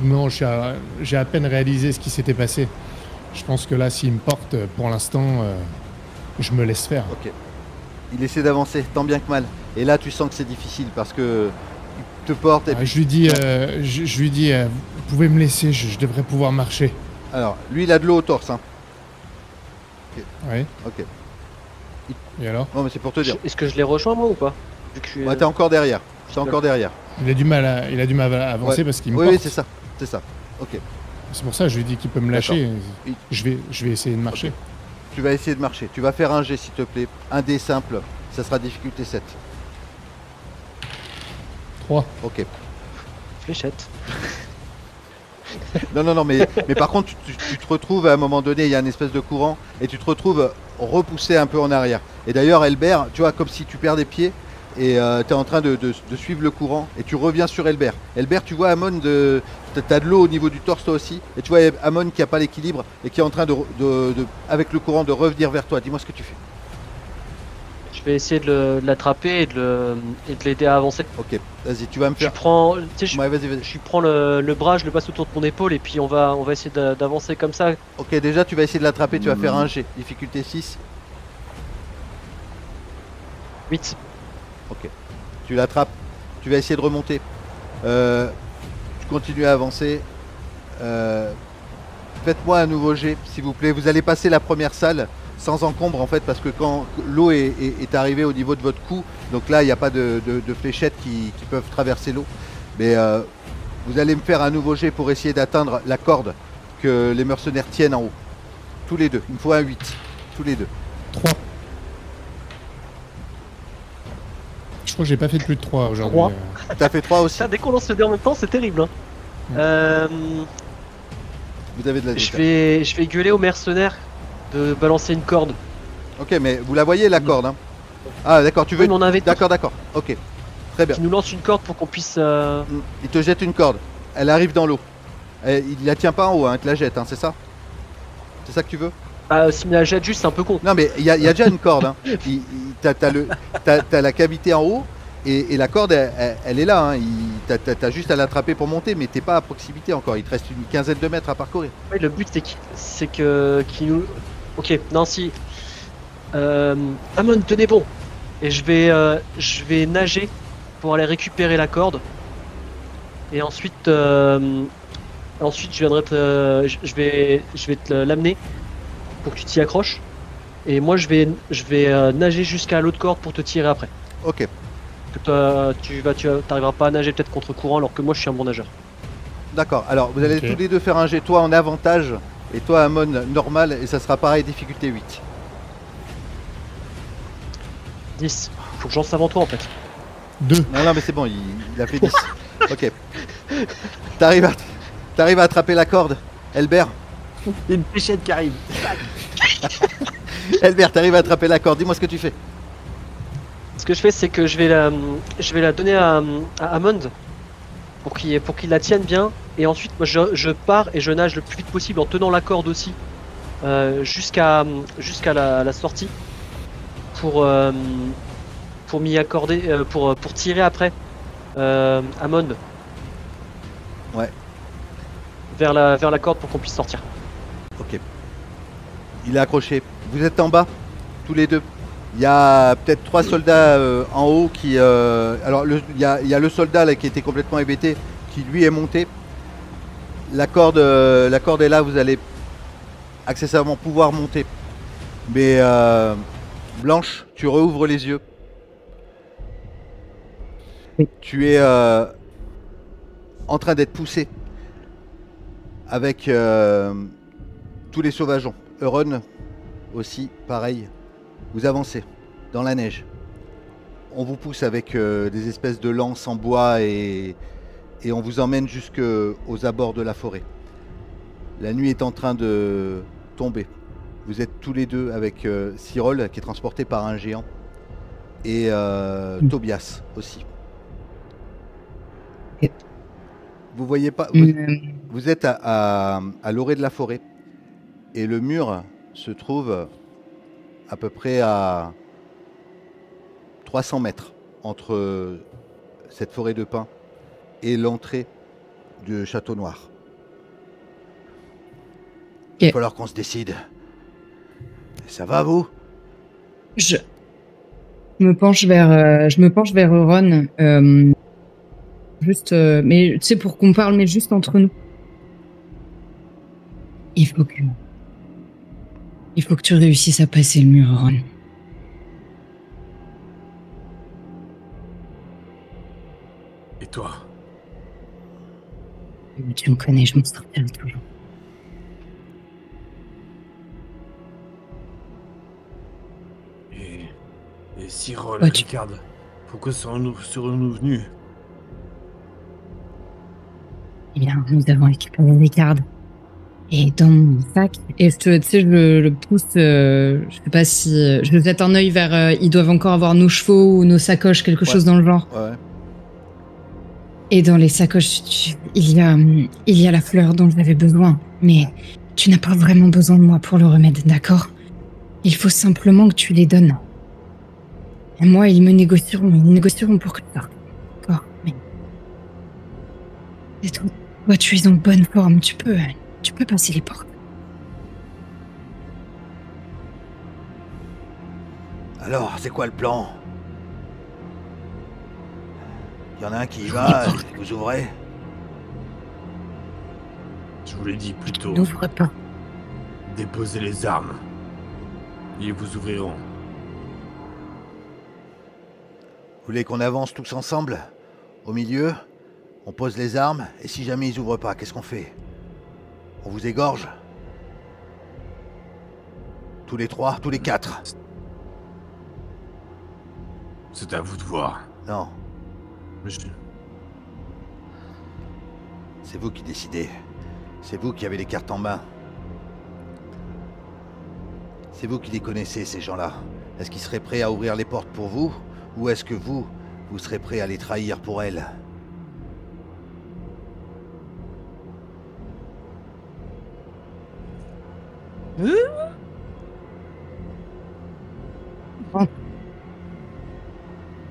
Non, j'ai à peine réalisé ce qui s'était passé. Je pense que là, s'il me porte, pour l'instant, je me laisse faire. Ok. Il essaie d'avancer tant bien que mal. Et là, tu sens que c'est difficile parce que il te porte. Et Ah, puis... je lui dis, vous pouvez me laisser, je devrais pouvoir marcher. Alors, lui, il a de l'eau au torse. Hein. Oui, Ok. et alors? Non, mais c'est pour te dire. Est-ce que je les rejoins moi ou pas? Vu que je suis, Ouais, t'es encore derrière. T'es encore derrière. Il a du mal à avancer Ouais. parce qu'il me Oui, porte. oui, c'est ça. C'est ça. Ok. C'est pour ça que je lui dis qu'il peut me lâcher. Il- Je vais essayer de marcher. Tu vas essayer de marcher. Tu vas faire un jet, s'il te plaît. Un dé simple. Ça sera difficulté 7. 3. Ok. fléchette. Non, mais par contre, tu te retrouves à un moment donné, il y a une espèce de courant, et tu te retrouves repoussé un peu en arrière. Et d'ailleurs, Elbert, tu vois, comme si tu perds des pieds, et tu es en train de suivre le courant, et tu reviens sur Elbert. Elbert, tu vois Amon, t'as de l'eau au niveau du torse toi aussi, et tu vois Amon qui n'a pas l'équilibre, et qui est en train avec le courant, de revenir vers toi. Dis-moi ce que tu fais. Je vais essayer de l'attraper et de l'aider à avancer. Ok, vas-y, tu vas me Je faire... prends, tu sais, je Ouais, vas-y. je prends le bras, je le passe autour de mon épaule et puis on va essayer d'avancer comme ça. Ok, déjà, tu vas essayer de l'attraper, tu vas faire un G. Difficulté 6. 8. Ok. Tu l'attrapes. Tu vas essayer de remonter. Tu continues à avancer. Faites-moi un nouveau jet, s'il vous plaît. Vous allez passer la première salle sans encombre, en fait, parce que quand l'eau est arrivée au niveau de votre cou, donc là, il n'y a pas de fléchettes qui peuvent traverser l'eau. Mais vous allez me faire un nouveau jet pour essayer d'atteindre la corde que les mercenaires tiennent en haut. Tous les deux. Il me faut un 8. Tous les deux. 3. Je crois que j'ai pas fait de plus de 3 aujourd'hui. 3. T'as fait 3 aussi. Ça, dès qu'on lance le dé en même temps, c'est terrible. Hein. Vous avez de la Je détail. vais gueuler aux mercenaires de balancer une corde. Ok, mais vous la voyez, la corde, hein. Ah, d'accord, tu veux... Oui, mais on avait D'accord. Ok. Très bien. qui nous lance une corde pour qu'on puisse. Il te jette une corde. Elle arrive dans l'eau. Il la tient pas en haut, hein, il te la jette, hein, c'est ça? C'est ça que tu veux? S'il me la jette juste, c'est un peu con. Non, mais il y a déjà une corde. Hein. T'as la cavité en haut et la corde, elle est là. Hein. T'as juste à l'attraper pour monter, mais t'es pas à proximité encore. Il te reste une quinzaine de mètres à parcourir. Ouais, le but c'est qu'il nous. Ok, non, si. Amon, tenez bon. Et je vais nager pour aller récupérer la corde. Et ensuite, je viendrai je vais te l'amener pour que tu t'y accroches. Et moi, je vais nager jusqu'à l'autre corde pour te tirer après. Ok. Parce que tu t'arriveras pas à nager peut-être contre courant alors que moi, je suis un bon nageur. D'accord. Alors, vous allez Ok. tous les deux faire un jet, toi en avantage et toi Amon normal, et ça sera pareil, difficulté 8. 10. Faut que j'en lance avant toi en fait. 2. Non, mais c'est bon, il a fait 10. Ok. T'arrives à attraper la corde, Elbert. Il y a une pêchette qui arrive. Elbert, t'arrives à attraper la corde, dis-moi ce que tu fais. Ce que je fais, c'est que je vais la donner à Hammond pour qu'il la tienne bien. Et ensuite, moi, je pars et je nage le plus vite possible en tenant la corde aussi jusqu'à la sortie pour m'y accorder, pour tirer après Hammond. Ouais. Vers la corde pour qu'on puisse sortir. Ok. Il est accroché. Vous êtes en bas, tous les deux. Il y a peut-être 3 soldats en haut qui... alors, il y a le soldat là qui était complètement hébété, qui lui est monté. La corde est là, vous allez accessoirement pouvoir monter. Mais Blanche, tu rouvres les yeux. Oui. Tu es en train d'être poussé avec tous les sauvageons. Euron aussi, pareil. Vous avancez dans la neige. On vous pousse avec des espèces de lances en bois et on vous emmène jusqu'aux abords de la forêt. La nuit est en train de tomber. Vous êtes tous les deux avec Cyril qui est transporté par un géant et Tobias aussi. Et- Vous voyez pas, vous êtes à l'orée de la forêt et le mur se trouve à peu près à 300 mètres entre cette forêt de pins et l'entrée du Château Noir. Il va Ok. falloir qu'on se décide. Ça va, vous? Je me penche vers Euron. Juste, mais tu sais, pour qu'on parle, mais juste entre nous. Il faut que tu réussisses à passer le mur, Euron. Et toi? Tu me connais, je m'en sortirai toujours. Et Cyril, Ouais, tu- Ricard, pourquoi serons-nous venus? Eh bien, nous avons récupéré les gardes. Et dans mon sac, et tu sais, je le pousse, je sais pas si, je jette un œil vers, ils doivent encore avoir nos chevaux ou nos sacoches, quelque Ouais. chose dans le genre. Ouais. Et dans les sacoches, il y a la fleur dont j'avais besoin. Mais tu n'as pas vraiment besoin de moi pour le remède, d'accord? Il faut simplement que tu les donnes. Et moi, ils négocieront pour que tu sortes. D'accord? Mais... Et toi, tu es en bonne forme, tu peux passer les portes. Alors, c'est quoi le plan? Il y en a un qui y va, vous ouvrez? Je vous l'ai dit plus tôt. N'ouvre pas. Déposez les armes. Ils vous ouvriront. Vous voulez qu'on avance tous ensemble? Au milieu? On pose les armes, et si jamais ils ouvrent pas, qu'est-ce qu'on fait? On vous égorge? Tous les 3, tous les 4? C'est à vous de voir. Non, Je- c'est vous qui décidez. C'est vous qui avez les cartes en main. C'est vous qui les connaissez, ces gens-là. Est-ce qu'ils seraient prêts à ouvrir les portes pour vous? Ou est-ce que vous serez prêts à les trahir pour elles?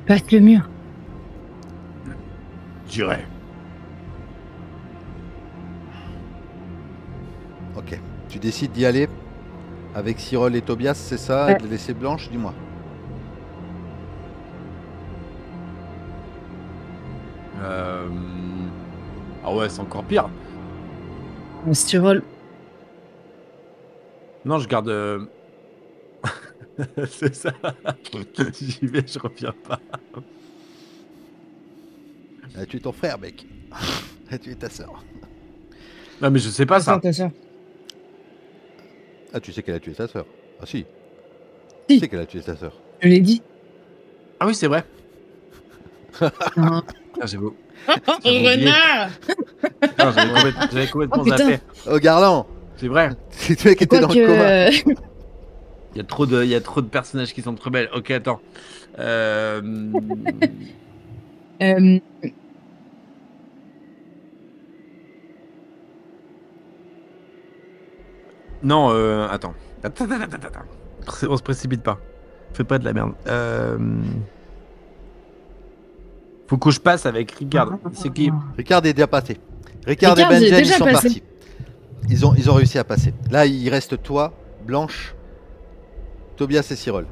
Passe le mur. J'irai. Ok. Tu décides d'y aller avec Cyril et Tobias, c'est ça? Ouais. Et de les laisser Blanche, dis-moi. Ah ouais, c'est encore pire. Styrol. Non, je garde. C'est ça. J'y vais, je reviens pas. Elle a tué ton frère, mec. Elle a tué ta sœur. Non, mais je sais pas ça. Ta sœur. Ah, tu sais qu'elle a tué sa sœur. Ah si. Si. Tu sais qu'elle a tué sa sœur. Je l'ai dit. Ah oui, c'est vrai. Ah. Ah, j'ai beau. Renard. Non, j'avais complètement Oh, putain. zappé. Oh, Garland. C'est vrai. C'est toi qui étais dans le coma. Il y a trop de personnages qui sont trop belles. Ok, attends. Non, attends. Attends. On se précipite pas. Fais pas de la merde. Faut que je passe avec Ricard. C'est qui? Ricard est déjà passé. Ricard et Ricard est Benjen, ils déjà sont passé. partis. Ils ont réussi à passer. Là, il reste toi, Blanche, Tobias et Cyril.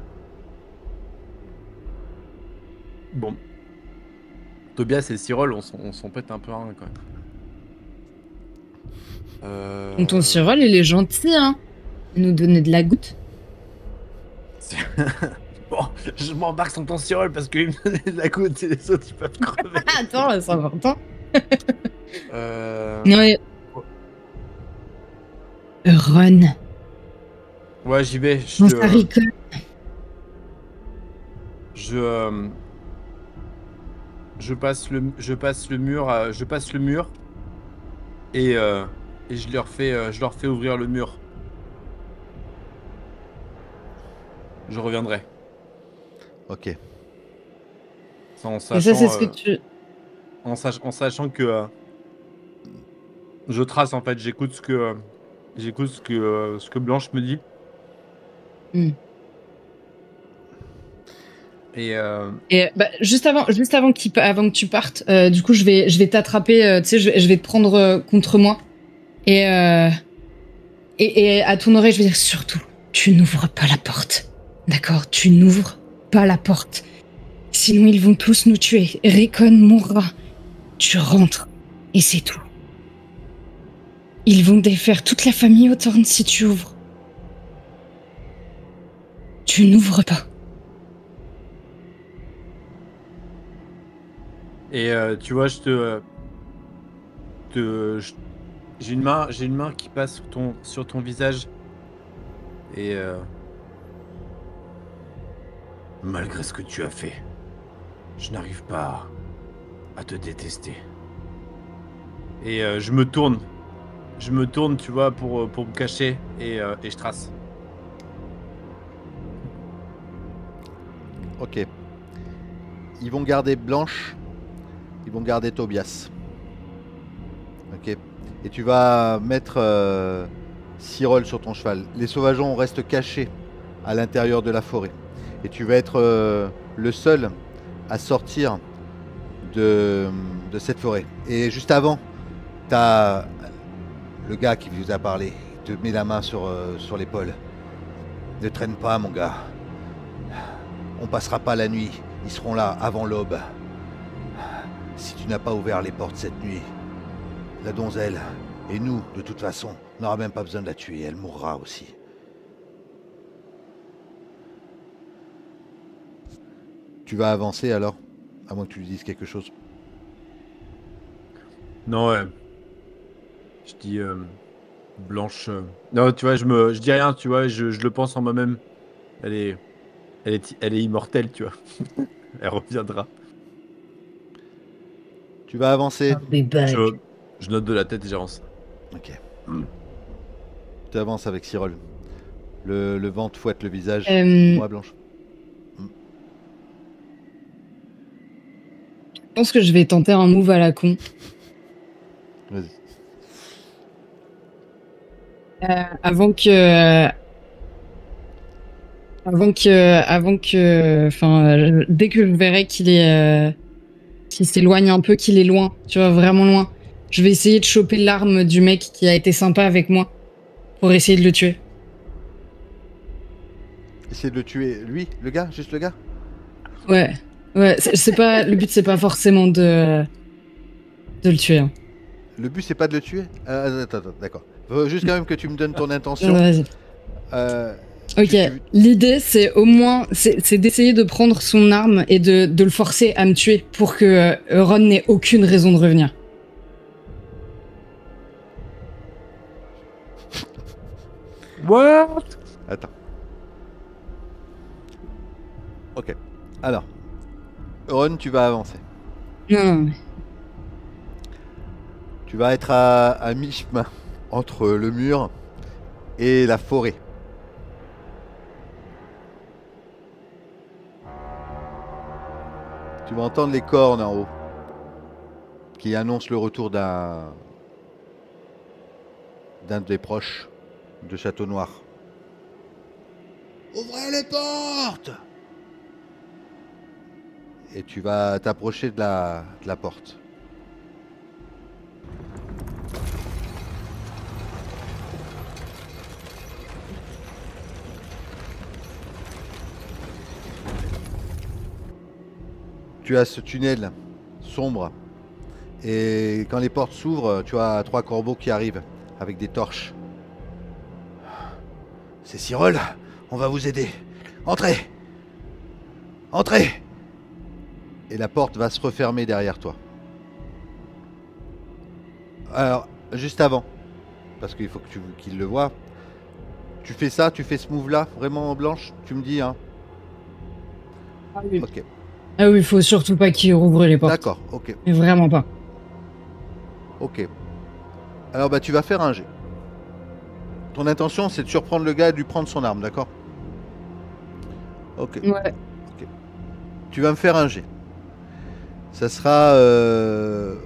Bon. Tobias et Cyril, on s'en pète un peu un quand même. Ton Cyril, il est gentil, hein. Il nous donnait de la goutte. Bon, je m'embarque sur ton Cyril parce qu'il me donnait de la goutte et les autres ils peuvent crever. Attends, c'est important. Euh... Non, mais... Ron. Ouais, j'y vais. Bon, ça rigole. Je passe le mur, et je leur fais ouvrir le mur. Je reviendrai. Ok. Ça, en Et ça, c'est sachant, ce que tu... en sachant que je trace en fait, j'écoute ce que Blanche me dit. Hmm. Et Et bah, juste avant que tu partes, du coup, je vais t'attraper, tu sais, je vais te prendre contre moi. Et à ton oreille, je vais dire surtout, tu n'ouvres pas la porte. D'accord? Tu n'ouvres pas la porte. Sinon, ils vont tous nous tuer. Rickon mourra. Tu rentres. Et c'est tout. Ils vont défaire toute la famille Hawthorne si tu ouvres. Tu n'ouvres pas. Et tu vois, j'ai une main qui passe sur ton visage. Et malgré ce que tu as fait, je n'arrive pas à te détester. Et je me tourne, tu vois, pour me cacher et je trace. Ok. Ils vont garder Blanche. Ils vont garder Tobias. Ok. Et tu vas mettre Cyril sur ton cheval. Les sauvageons restent cachés à l'intérieur de la forêt. Et tu vas être le seul à sortir de cette forêt. Et juste avant, t'as le gars qui vous a parlé. Il te met la main sur l'épaule. Ne traîne pas, mon gars. On passera pas la nuit. Ils seront là avant l'aube. Si tu n'as pas ouvert les portes cette nuit, la donzelle, et nous, de toute façon, on n'aura même pas besoin de la tuer. Elle mourra aussi. Tu vas avancer alors? À moins que tu lui dises quelque chose. Non, ouais. Je dis Blanche. Non, tu vois, je dis rien, tu vois, je le pense en moi-même. Elle est immortelle, tu vois. Elle reviendra. Tu vas avancer. Je note de la tête et j'avance. Ok. Tu avances avec Cyril. Le vent te fouette le visage. Moi, Blanche. Je pense que je vais tenter un move à la con. Vas-y. Avant que, enfin, dès que je verrai qu'il s'éloigne un peu, qu'il est loin, tu vois, vraiment loin, je vais essayer de choper l'arme du mec qui a été sympa avec moi pour essayer de le tuer. Essayer de le tuer, lui, le gars, juste le gars. Ouais, c'est pas le but, c'est pas forcément de le tuer. Hein. Le but, c'est pas de le tuer. Attends, d'accord. Faut juste quand même que tu me donnes ton intention. Vas-y. Ok, l'idée c'est au moins c'est d'essayer de prendre son arme et de le forcer à me tuer pour que Ron n'ait aucune raison de revenir. What? Attends. Ok. Alors. Ron, tu vas avancer. Non, Tu vas être à mi-chemin entre le mur et la forêt. Tu vas entendre les cornes en haut qui annoncent le retour d'un des proches de Château Noir. Ouvrez les portes! Et tu vas t'approcher de la porte. Tu as ce tunnel sombre et quand les portes s'ouvrent, tu as 3 corbeaux qui arrivent avec des torches. C'est Cyril, on va vous aider. Entrez! Entrez! Et la porte va se refermer derrière toi. Alors, juste avant, parce qu'il faut qu'il le voie, tu fais ça, tu fais ce move là, vraiment Blanche, tu me dis, hein? Ah oui. Ok. Ah oui, faut surtout pas qu'il rouvre les portes. D'accord, ok. Mais vraiment pas. Ok. Alors bah tu vas faire un jet. Ton intention c'est de surprendre le gars et de lui prendre son arme, d'accord? Ok. Ouais. Tu vas me faire un jet. Ça sera...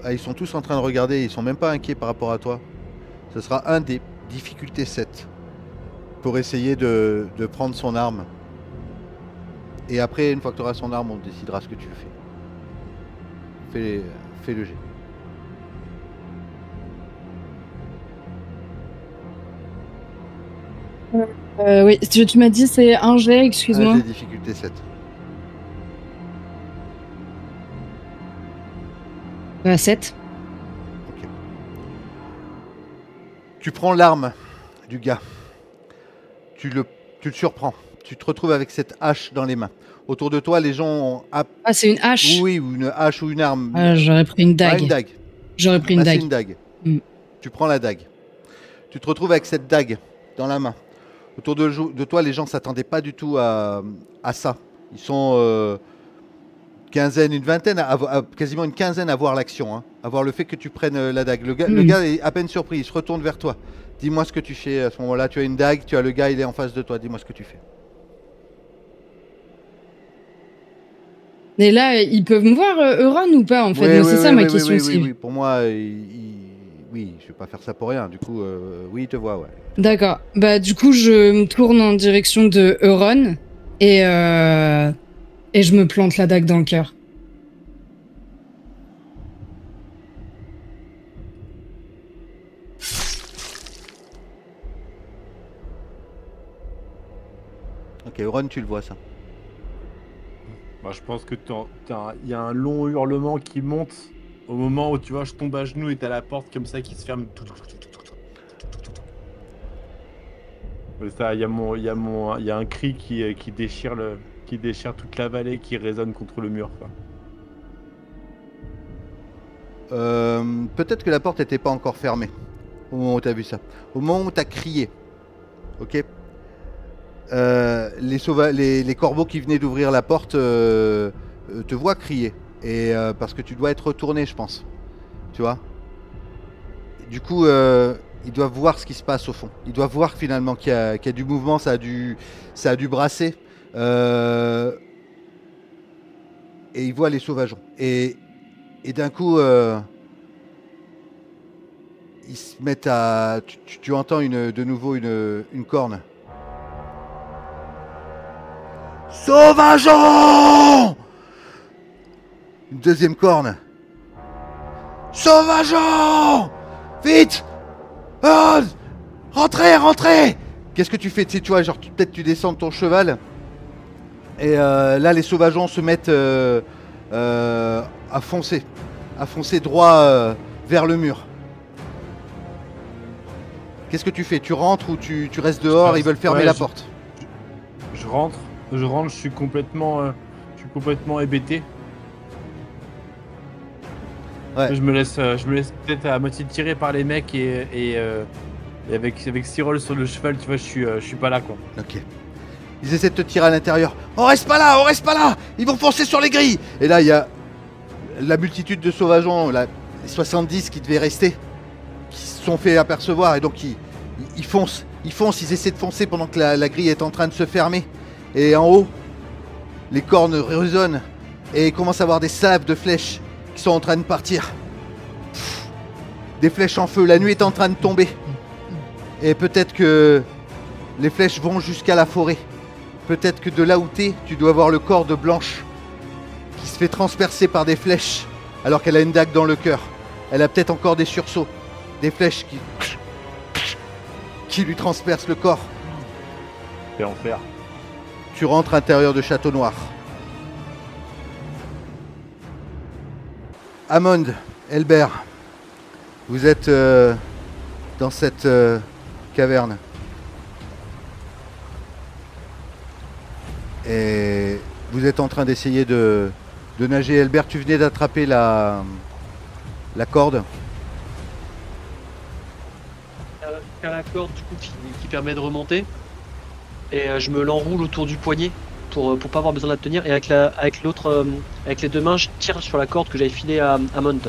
Ah, ils sont tous en train de regarder, ils sont même pas inquiets par rapport à toi. Ça sera un dé, difficulté 7. Pour essayer de prendre son arme. Et après, une fois que tu auras son arme, on décidera ce que tu fais. Fais le jet. Oui, tu m'as dit c'est un jet, excuse-moi. Un jet, difficulté 7. 7. Ok. Tu prends l'arme du gars. Tu le surprends. Tu te retrouves avec cette hache dans les mains. Autour de toi, les gens ont... Ah, c'est une hache? Oui, ou une hache ou une arme. Ah, j'aurais pris une dague. Ah, une dague. J'aurais pris une Là, c'est dague. une dague. Mm. Tu prends la dague. Tu te retrouves avec cette dague dans la main. Autour de toi, les gens s'attendaient pas du tout à ça. Ils sont quinzaine, une vingtaine, quasiment une quinzaine à voir l'action, hein, à voir le fait que tu prennes la dague. Le gars est à peine surpris, il se retourne vers toi. Dis-moi ce que tu fais à ce moment-là. Tu as une dague, tu as le gars, il est en face de toi. Dis-moi ce que tu fais. Et là, ils peuvent me voir, Euron, ou pas, en fait? Oui, C'est ça ma question aussi. oui. Pour moi, oui, je vais pas faire ça pour rien. Du coup, oui, il te voit, ouais. D'accord. Bah, du coup, je me tourne en direction de Euron et je me plante la dague dans le cœur. Ok, Euron, tu le vois, ça. Bah, je pense que il y a un long hurlement qui monte au moment où tu vois, je tombe à genoux et t'as la porte comme ça qui se ferme. Il y a un cri qui déchire toute la vallée, qui résonne contre le mur, quoi. Peut-être que la porte n'était pas encore fermée au moment où tu as vu ça. Au moment où tu as crié, ok, les corbeaux qui venaient d'ouvrir la porte te voient crier. Et parce que tu dois être retourné, je pense. Tu vois. Du coup, ils doivent voir ce qui se passe au fond. Ils doivent voir finalement qu'il y a du mouvement, ça a dû brasser. Et ils voient les sauvageons. Et d'un coup, ils se mettent à... Tu entends de nouveau une corne. Sauvageons! Une deuxième corne. Sauvageons! Vite! Oh, rentrez! Qu'est-ce que tu fais? Tu vois, genre peut-être tu descends de ton cheval. Et là, les sauvageons se mettent à foncer droit vers le mur. Qu'est-ce que tu fais? Tu rentres ou tu restes dehors? Ils veulent fermer la porte. rentre, je suis complètement hébété. Ouais. Je me laisse peut-être à moitié tirer par les mecs et avec Cyril sur le cheval, tu vois, je suis pas là quoi. Ok. Ils essaient de te tirer à l'intérieur. On reste pas là, on reste pas là. Ils vont foncer sur les grilles. Et là, il y a la multitude de sauvageons, les 70 qui devaient rester, qui se sont fait apercevoir et donc ils foncent. Ils foncent, ils essaient de foncer pendant que la grille est en train de se fermer. Et en haut, les cornes résonnent et il commence à avoir des salves de flèches qui sont en train de partir. Pff, des flèches en feu, la nuit est en train de tomber. Et peut-être que les flèches vont jusqu'à la forêt. Peut-être que de là où t'es, tu dois voir le corps de Blanche qui se fait transpercer par des flèches alors qu'elle a une dague dans le cœur. Elle a peut-être encore des sursauts, des flèches qui lui transpercent le corps. Quel enfer. Tu rentres à l'intérieur de Château Noir. Amond, Elbert, vous êtes dans cette caverne. Et vous êtes en train d'essayer de nager. Elbert, tu venais d'attraper la corde. À la corde du coup qui permet de remonter. Et je me l'enroule autour du poignet pour pas avoir besoin de la tenir. Et avec les deux mains, je tire sur la corde que j'avais filée à Mont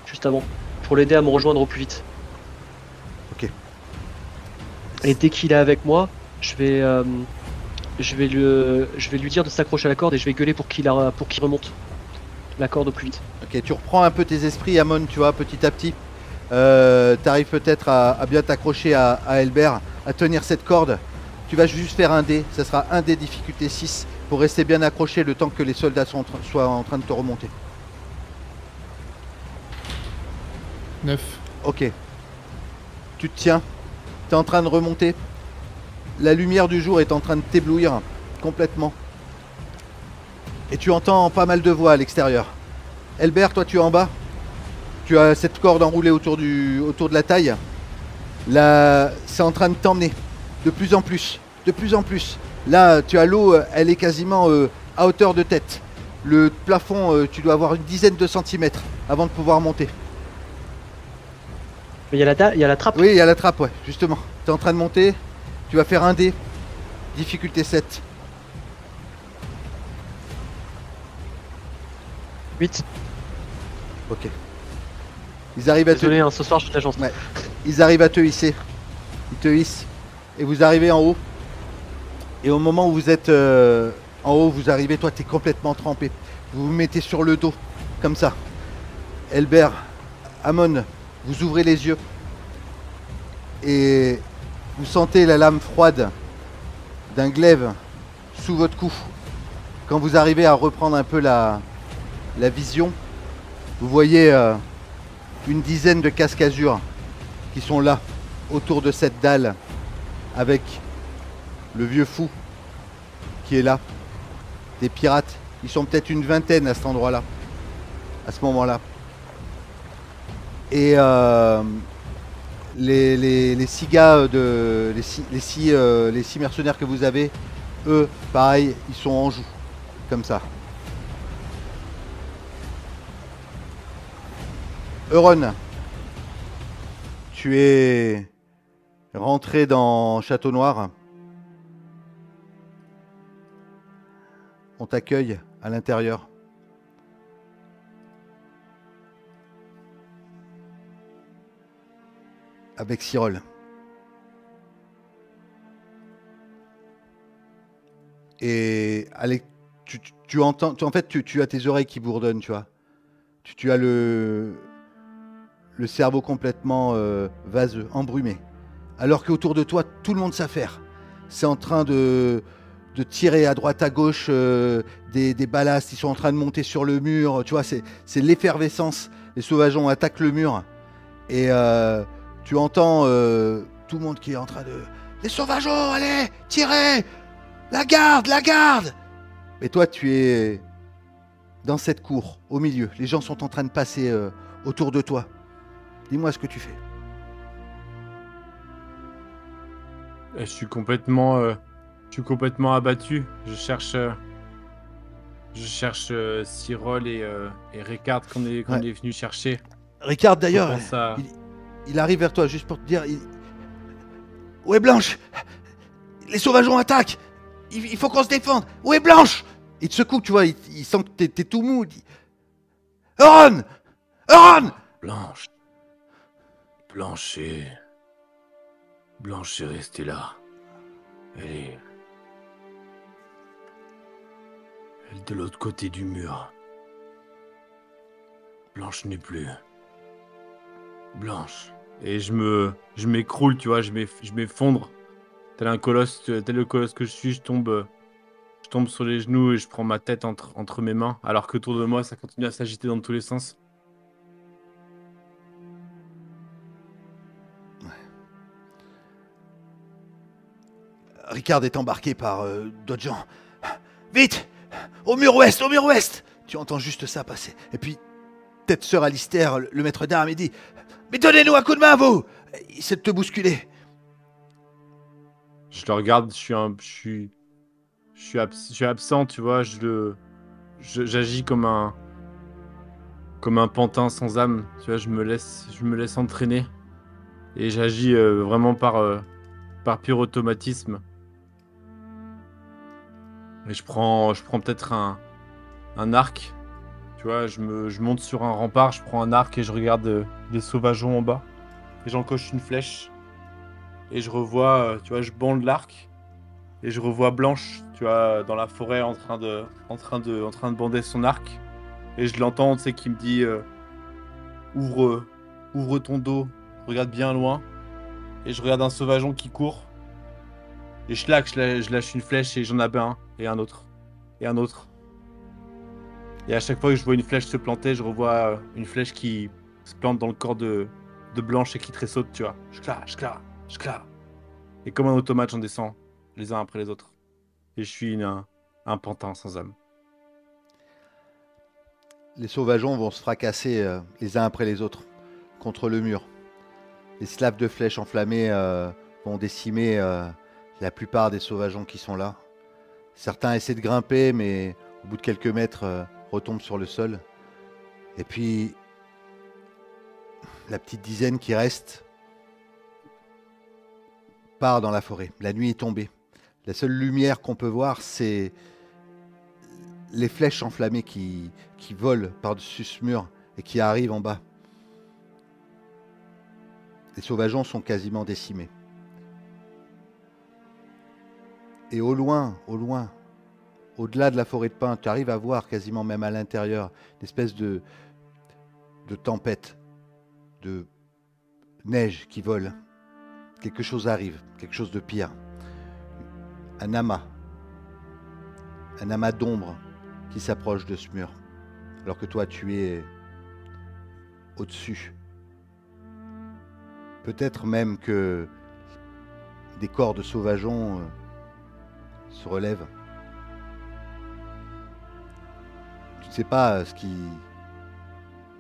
juste avant pour l'aider à me rejoindre au plus vite. Ok. Et dès qu'il est avec moi, je vais lui dire de s'accrocher à la corde et je vais gueuler pour qu'il remonte la corde au plus vite. Ok, tu reprends un peu tes esprits, Amon, tu vois, petit à petit. T'arrives peut-être à bien t'accrocher à Elbert, à tenir cette corde. Tu vas juste faire un dé, ça sera un dé difficulté 6 pour rester bien accroché le temps que les soldats soient en train de te remonter. 9. Ok. Tu te tiens, t'es en train de remonter. La lumière du jour est en train de t'éblouir complètement. Et tu entends pas mal de voix à l'extérieur. Elbert, toi tu es en bas. Tu as cette corde enroulée autour de la taille. Là, c'est en train de t'emmener. De plus en plus. De plus en plus. Là, tu as l'eau, elle est quasiment à hauteur de tête. Le plafond, tu dois avoir une dizaine de centimètres avant de pouvoir monter. Mais il y a la trappe. Oui, il y a la trappe, ouais, justement. Tu es en train de monter. Tu vas faire un dé. Difficulté 7. 8. Ok. Ils arrivent à Désolé, ce soir je suis de la chance. Ouais. Ils arrivent à te hisser. Ils te hissent. Et vous arrivez en haut. Et au moment où vous êtes en haut, vous arrivez, toi tu es complètement trempé. Vous vous mettez sur le dos, comme ça. Elbert, Amon, vous ouvrez les yeux. Et vous sentez la lame froide d'un glaive sous votre cou. Quand vous arrivez à reprendre un peu la vision, vous voyez une dizaine de casque-azur qui sont là, autour de cette dalle, avec le vieux fou qui est là. Des pirates, ils sont peut-être une vingtaine à cet endroit-là, à ce moment-là. Et les six gars, les six mercenaires que vous avez, eux, pareil, ils sont en joue, comme ça. Euron, tu es rentré dans Château Noir. On t'accueille à l'intérieur. Avec Cyril. Et tu entends, en fait, tu as tes oreilles qui bourdonnent, tu vois. Tu as le cerveau complètement vaseux, embrumé. Alors qu'autour de toi, tout le monde s'affaire. C'est en train de tirer à droite, à gauche des ballasts. Ils sont en train de monter sur le mur. Tu vois, c'est l'effervescence. Les sauvageons attaquent le mur. Et tu entends tout le monde qui est en train de... Les sauvageons, allez, tirez! La garde, la garde! Et toi, tu es dans cette cour, au milieu. Les gens sont en train de passer autour de toi. Dis-moi ce que tu fais. Je suis complètement suis complètement abattu. Je cherche Cyril et Ricard qu'on est venu chercher. Ricard, d'ailleurs, Je pense à- il arrive vers toi juste pour te dire... Où est Blanche? Les sauvageons attaquent. Il faut qu'on se défende. Où est Blanche? Il te secoue, tu vois, il sent que t'es tout mou. Il dit, Euron! Euron! Blanche. Blanche est restée là. Elle est de l'autre côté du mur. Blanche n'est plus. Blanche. Et je m'écroule, tu vois, je m'effondre. Tel le colosse que je suis, je tombe sur les genoux et je prends ma tête entre mes mains, alors que autour de moi, ça continue à s'agiter dans tous les sens. Ricard est embarqué par d'autres gens. Vite! Au mur ouest, au mur ouest! Tu entends juste ça passer. Et puis, tête sœur Alistair, le maître d'armes, il dit, mais donnez-nous un coup de main, vous! Il essaie de te bousculer. Je le regarde, je suis absent, tu vois, j'agis comme un pantin sans âme, tu vois, je me laisse entraîner et j'agis vraiment par pur automatisme. Et je prends peut-être un arc, tu vois, je monte sur un rempart, je prends un arc et je regarde des sauvageons en bas et j'encoche une flèche. Et je revois, tu vois, je bande l'arc et je revois Blanche, tu vois, dans la forêt en train de bander son arc. Et je l'entends, tu sais, qui me dit ouvre ton dos, regarde bien loin. Et je regarde un sauvageon qui court. Et je lâche une flèche et j'en avais un, et un autre, et un autre. Et à chaque fois que je vois une flèche se planter, je revois une flèche qui se plante dans le corps de Blanche et qui tressaute, tu vois. Je claque. Et comme un automate, j'en descends les uns après les autres. Et je suis un pantin sans âme. Les sauvageons vont se fracasser les uns après les autres contre le mur. Les slaves de flèches enflammées vont décimer la plupart des sauvageons qui sont là. Certains essaient de grimper, mais au bout de quelques mètres, retombent sur le sol. Et puis, la petite dizaine qui reste part dans la forêt. La nuit est tombée. La seule lumière qu'on peut voir, c'est les flèches enflammées qui volent par-dessus ce mur et qui arrivent en bas. Les sauvageons sont quasiment décimés. Et au loin, au-delà de la forêt de pins, tu arrives à voir quasiment même à l'intérieur une espèce de tempête, de neige qui vole. Quelque chose arrive, quelque chose de pire. Un amas d'ombre qui s'approche de ce mur, alors que toi tu es au-dessus. Peut-être même que des corps de sauvageons se relèvent. Tu ne sais pas ce qui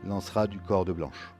lancera du corps de Blanche.